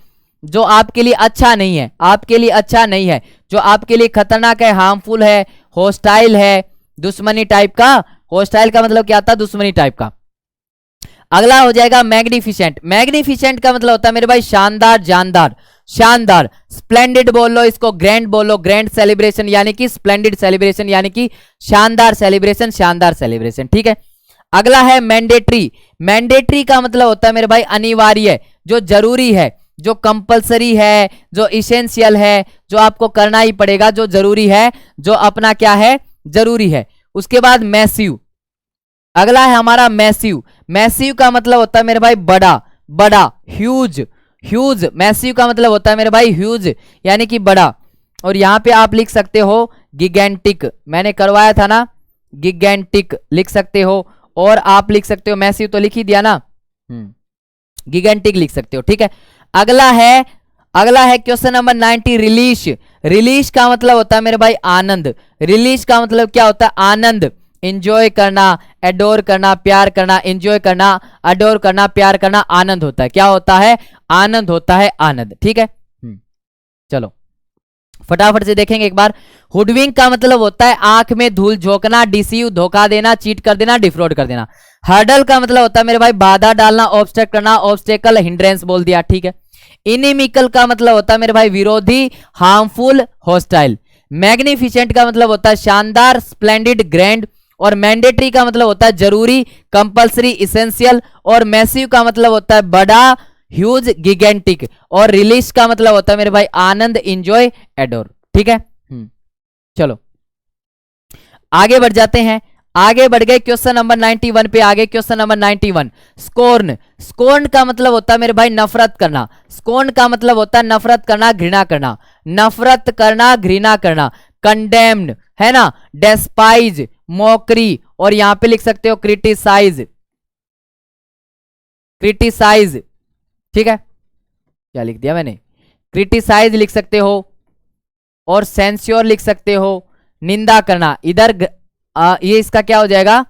जो आपके लिए अच्छा नहीं है, आपके लिए अच्छा नहीं है, जो आपके लिए खतरनाक है, हार्मफुल है, होस्टाइल है, दुश्मनी टाइप का। होस्टाइल का मतलब क्या था, दुश्मनी टाइप का। अगला हो जाएगा मैग्निफिसेंट। मैग्निफिसेंट का मतलब होता है मेरे भाई शानदार, जानदार, शानदार। स्प्लेंडिड बोल लो इसको, ग्रैंड बोलो, ग्रैंड सेलिब्रेशन यानी कि स्प्लेंडिड सेलिब्रेशन यानी कि शानदार सेलिब्रेशन, शानदार सेलिब्रेशन, ठीक है। अगला है मैंडेटरी। मैंडेटरी का मतलब होता है मेरे भाई अनिवार्य, जो जरूरी है, जो कंपलसरी है, जो इसेंशियल है, जो आपको करना ही पड़ेगा, जो जरूरी है, जो अपना क्या है, जरूरी है। उसके बाद मैसिव। अगला है हमारा मैसिव। मैसिव का मतलब होता है मेरे भाई बड़ा, बड़ा, ह्यूज, ह्यूज। मैसिव का मतलब होता है मेरे भाई ह्यूज यानी कि बड़ा। और यहां पे आप लिख सकते हो गिगेंटिक, मैंने करवाया था ना, गिगेंटिक लिख सकते हो। और आप लिख सकते हो, मैसिव तो लिख ही दिया ना, गिगेंटिक लिख सकते हो, ठीक है। अगला है, अगला है क्वेश्चन नंबर 90, रिलीज। रिलीज का मतलब होता है मेरे भाई आनंद। रिलीज का मतलब क्या होता है, आनंद, इंजॉय करना, एडोर करना, प्यार करना, इंजॉय करना, अडोर करना, प्यार करना, आनंद होता है, क्या होता है, आनंद होता है, आनंद, ठीक है। चलो फटाफट से देखेंगे एक बार। हुडविंक का मतलब होता है आंख में धूल झोंकना, डिसीव, धोखा देना, चीट कर देना, डिफ्रॉड कर देना। हर्डल का मतलब होता है मेरे भाई बाधा डालना, ऑब्स्टेक करना, ऑब्स्टेकल, हिंड्रेंस बोल दिया, ठीक है। इनिमिकल का मतलब होता है मेरे भाई विरोधी, हार्मफुल, होस्टाइल। मैग्निफिसेंट का मतलब होता है शानदार, स्प्लेंडिड, ग्रैंड। और मैंडेटरी का मतलब होता है जरूरी, कंपलसरी, इसेंशियल। और मैसिव का मतलब होता है बड़ा, ह्यूज, गिगेंटिक। और रिलीज का मतलब होता है मेरे भाई आनंद, इंजॉय, एडोर, ठीक है। चलो आगे बढ़ जाते हैं, आगे बढ़ गए क्वेश्चन नंबर 91 पे। आगे क्वेश्चन नंबर 91, स्कोर्न। स्कोर्न का मतलब होता है मेरे भाई नफरत करना। स्कोर्न का मतलब होता है नफरत करना, घृणा करना, नफरत करना, घृणा करना। कंडेम्ड है ना, डेस्पाइज, मॉकरी। और यहां पे लिख सकते हो क्रिटिसाइज, क्रिटिसाइज, ठीक है। क्या लिख दिया मैंने, क्रिटिसाइज लिख सकते हो। और सेंस्योर लिख सकते हो, निंदा करना। इधर ये इसका क्या हो जाएगा,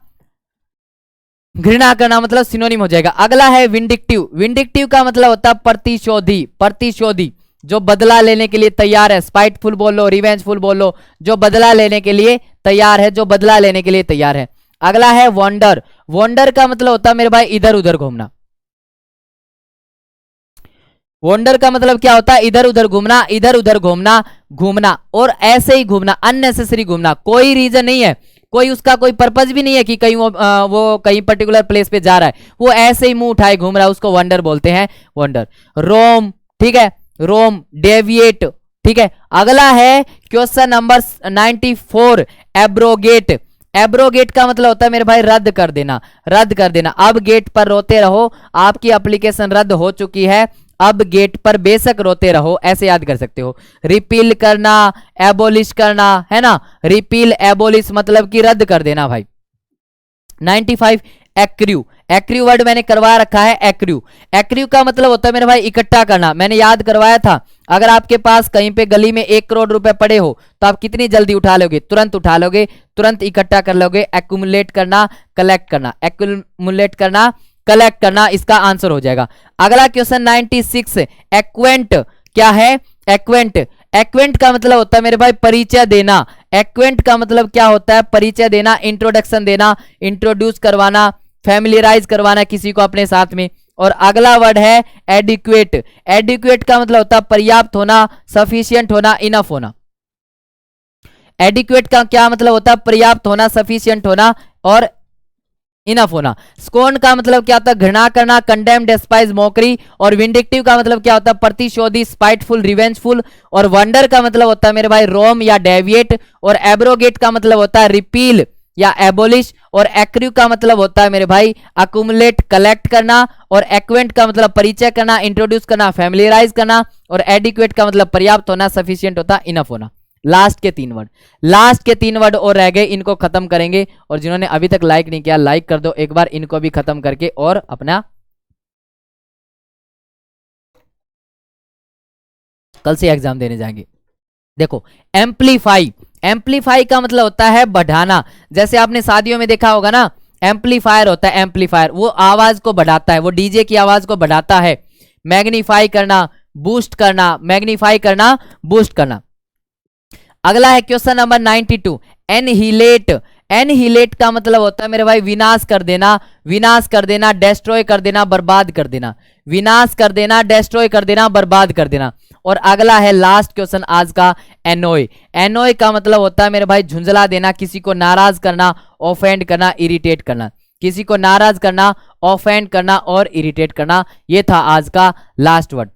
घृणा करना मतलब सिनोनिम हो जाएगा। अगला है विंडिक्टिव। विंडिक्टिव का मतलब होता है प्रतिशोधी। प्रतिशोधी जो बदला लेने के लिए तैयार है, स्पाइटफुल बोल लो, रिवेंजफुल बोल लो, जो बदला लेने के लिए तैयार है, जो बदला लेने के लिए तैयार है। अगला है वॉन्डर। वॉन्डर का मतलब होता है मेरे भाई इधर उधर घूमना। वॉन्डर का मतलब क्या होता है? इधर उधर घूमना, इधर उधर घूमना, घूमना और ऐसे ही घूमना, अननेसेसरी घूमना, कोई रीजन नहीं है, कोई उसका कोई पर्पज भी नहीं है कि कहीं वो कहीं पर्टिकुलर प्लेस पे जा रहा है, वो ऐसे ही मुंह उठाए घूम रहा है, उसको वंडर बोलते हैं, वंडर। रोम, ठीक है, रोम, डेविएट, ठीक है। अगला है क्वेश्चन नंबर 94, एब्रोगेट। एब्रोगेट का मतलब होता है मेरे भाई रद्द कर देना, रद्द कर देना। अब गेट पर रोते रहो, आपकी एप्लीकेशन रद्द हो चुकी है, अब गेट पर बेशक रोते रहो, ऐसे याद कर सकते हो। रिपील करना, एबोलिश करना, है ना, रिपील एबोलिश मतलब कि रद्द कर देना भाई। 95, एक्र्यू। एक्र्यू वर्ड मैंने करवा रखा है, एक्र्यू। एक्र्यू का मतलब होता है मेरे भाई इकट्ठा करना, मैंने याद करवाया था। अगर आपके पास कहीं पे गली में 1 करोड़ रुपए पड़े हो तो आप कितनी जल्दी उठा लोगे? तुरंत उठा लोगे, तुरंत इकट्ठा कर लोगे। एक्यूमुलेट करना, कलेक्ट करना, एक्यूमुलेट करना, कलेक्ट करना, इसका आंसर हो जाएगा। अगला क्वेश्चन 96, एक्वेंट। क्या है? एक्वेंट। एक्वेंट का मतलब होता है मेरे भाई परिचय देना। एक्वेंट का मतलब क्या होता है? परिचय देना, इंट्रोडक्शन देना, इंट्रोड्यूस करवाना, फैमिलियराइज करवाना किसी को अपने साथ में। और अगला वर्ड है एडिक्वेट। एडिक्वेट का मतलब होता है पर्याप्त होना, सफिशियंट होना, इनफ होना। एडिक्वेट का क्या मतलब होता है? पर्याप्त होना, सफिशियंट होना और इनफ होना। स्कोर्न का मतलब क्या होता है? घृणा करना, कंडेम, डेस्पाइज, मॉकरी। और विंडिक्टिव का मतलब क्या होता है? प्रतिशोधी, स्पाइटफुल, रिवेंजफुल। और वंडर का मतलब होता है मेरे भाई रोम या डेविएट। और एब्रोगेट का मतलब होता है रिपील या एबोलिश। और एक्र्यू का मतलब होता है मेरे भाई अकुमुलेट, कलेक्ट करना। और एक्वेंट का मतलब परिचय करना, इंट्रोड्यूस करना, फैमिलियराइज करना। और एडिक्वेट का मतलब पर्याप्त होना, सफिशियंट होता, इनफ होना। लास्ट के 3 वर्ड, लास्ट के 3 वर्ड और रह गए, इनको खत्म करेंगे। और जिन्होंने अभी तक लाइक नहीं किया लाइक कर दो एक बार, इनको भी खत्म करके और अपना कल से एग्जाम देने जाएंगे। देखो, एम्पलीफाई। एम्पलीफाई का मतलब होता है बढ़ाना। जैसे आपने शादियों में देखा होगा ना, एम्पलीफायर होता है, एम्पलीफायर वो आवाज को बढ़ाता है, वो डीजे की आवाज को बढ़ाता है। मैग्नीफाई करना, बूस्ट करना, मैग्नीफाई करना, बूस्ट करना। अगला है क्वेश्चन नंबर 92, एनहिलेट। एनहिलेट का मतलब होता है मेरे भाई विनाश कर देना, विनाश कर देना, डेस्ट्रॉय कर देना, बर्बाद कर देना। विनाश कर देना, डेस्ट्रॉय कर देना, बर्बाद कर देना। और अगला है लास्ट क्वेश्चन आज का, एनोय। एनोय का मतलब होता है मेरे भाई झुंझला देना, किसी को नाराज करना, ऑफेंड करना, इरिटेट करना। किसी को नाराज करना, ऑफेंड करना और इरिटेट करना। ये था आज का लास्ट वर्ड।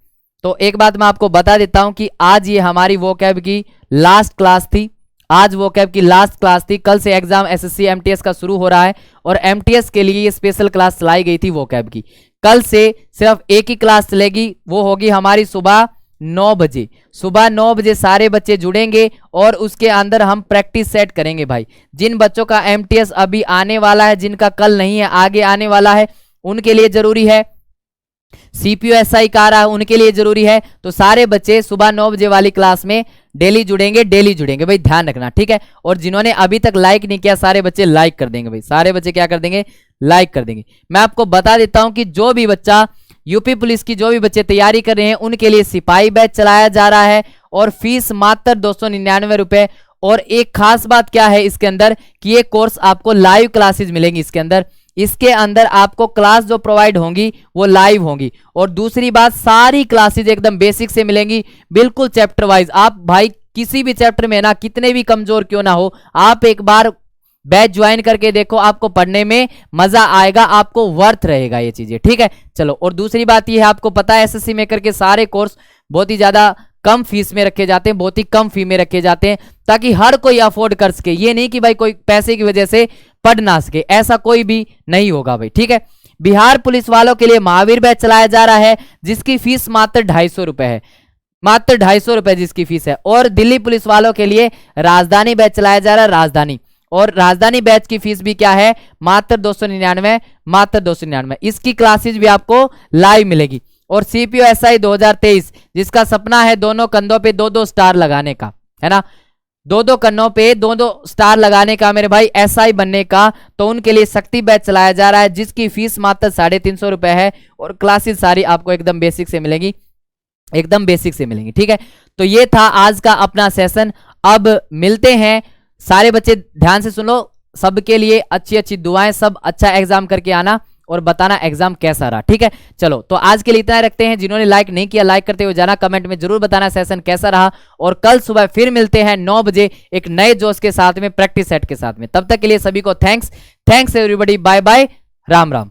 तो एक बात मैं आपको बता देता हूं कि आज ये हमारी वोकैब की लास्ट क्लास थी। आज वोकैब की लास्ट क्लास थी। कल से एग्जाम एसएससी एमटीएस का शुरू हो रहा है और एमटीएस के लिए ये स्पेशल क्लास चलाई गई थी वोकैब की। कल से सिर्फ एक ही क्लास चलेगी, वो होगी हमारी सुबह 9 बजे। सुबह 9 बजे सारे बच्चे जुड़ेंगे और उसके अंदर हम प्रैक्टिस सेट करेंगे भाई। जिन बच्चों का एमटीएस अभी आने वाला है, जिनका कल नहीं है आगे आने वाला है, उनके लिए जरूरी है। सीपीयूएसआई का आ रहा है, उनके लिए जरूरी है। तो सारे बच्चे सुबह 9 बजे वाली क्लास में डेली जुड़ेंगे, डेली जुड़ेंगे भाई, ध्यान रखना, ठीक है। और जिन्होंने अभी तक लाइक नहीं किया सारे बच्चे लाइक कर देंगे भाई, सारे बच्चे क्या कर देंगे? लाइक कर देंगे। मैं आपको बता देता हूं कि जो भी बच्चा यूपी पुलिस की, जो भी बच्चे तैयारी कर रहे हैं, उनके लिए सिपाही बैच चलाया जा रहा है और फीस मात्र 299 रुपए। और एक खास बात क्या है इसके अंदर कि ये कोर्स आपको लाइव क्लासेस मिलेंगी इसके अंदर। इसके अंदर आपको क्लास जो प्रोवाइड होंगी वो लाइव होंगी। और दूसरी बात, सारी क्लासेस एकदम बेसिक से मिलेंगी, बिल्कुल चैप्टर वाइज। आप भाई किसी भी चैप्टर में ना, कितने भी कमजोर क्यों ना हो, आप एक बार बैच ज्वाइन करके देखो, आपको पढ़ने में मजा आएगा, आपको वर्थ रहेगा ये चीजें, ठीक है। चलो, और दूसरी बात ये है, आपको पता है एसएससी मेकर के सारे कोर्स बहुत ही ज्यादा कम फीस में रखे जाते हैं, बहुत ही कम फी में रखे जाते हैं, ताकि हर कोई अफोर्ड कर सके। ये नहीं कि भाई कोई पैसे की वजह से पढ़ ना सके, ऐसा कोई भी नहीं होगा भाई, ठीक है। बिहार पुलिस वालों के लिए महावीर बैच चलाया जा रहा है, जिसकी फीस मात्र 250 रुपए है, मात्र 250 रुपए जिसकी फीस है। और दिल्ली पुलिस वालों के लिए राजधानी बैच चलाया जा रहा है, राजधानी। और राजधानी बैच की फीस भी क्या है? मात्र 299, मात्र 299। इसकी क्लासेज भी आपको लाइव मिलेगी। और सीपीयूएसआई 2023, जिसका सपना है दोनों कंधों पे 2-2 स्टार लगाने का, है ना, दो कन्नों पे दो स्टार लगाने का मेरे भाई, एसआई बनने का, तो उनके लिए शक्ति बैच चलाया जा रहा है जिसकी फीस मात्र 350 रुपए है और क्लासेस सारी आपको एकदम बेसिक से मिलेंगी, एकदम बेसिक से मिलेंगी। ठीक है, तो ये था आज का अपना सेशन। अब मिलते हैं, सारे बच्चे ध्यान से सुन लो, सबके लिए अच्छी अच्छी दुआएं, सब अच्छा एग्जाम करके आना और बताना एग्जाम कैसा रहा। ठीक है, चलो तो आज के लिए इतना रखते हैं। जिन्होंने लाइक नहीं किया लाइक करते हुए जाना, कमेंट में जरूर बताना सेशन कैसा रहा, और कल सुबह फिर मिलते हैं 9 बजे एक नए जोश के साथ में, प्रैक्टिस सेट के साथ में। तब तक के लिए सभी को thanks everybody, bye bye, Ram Ram.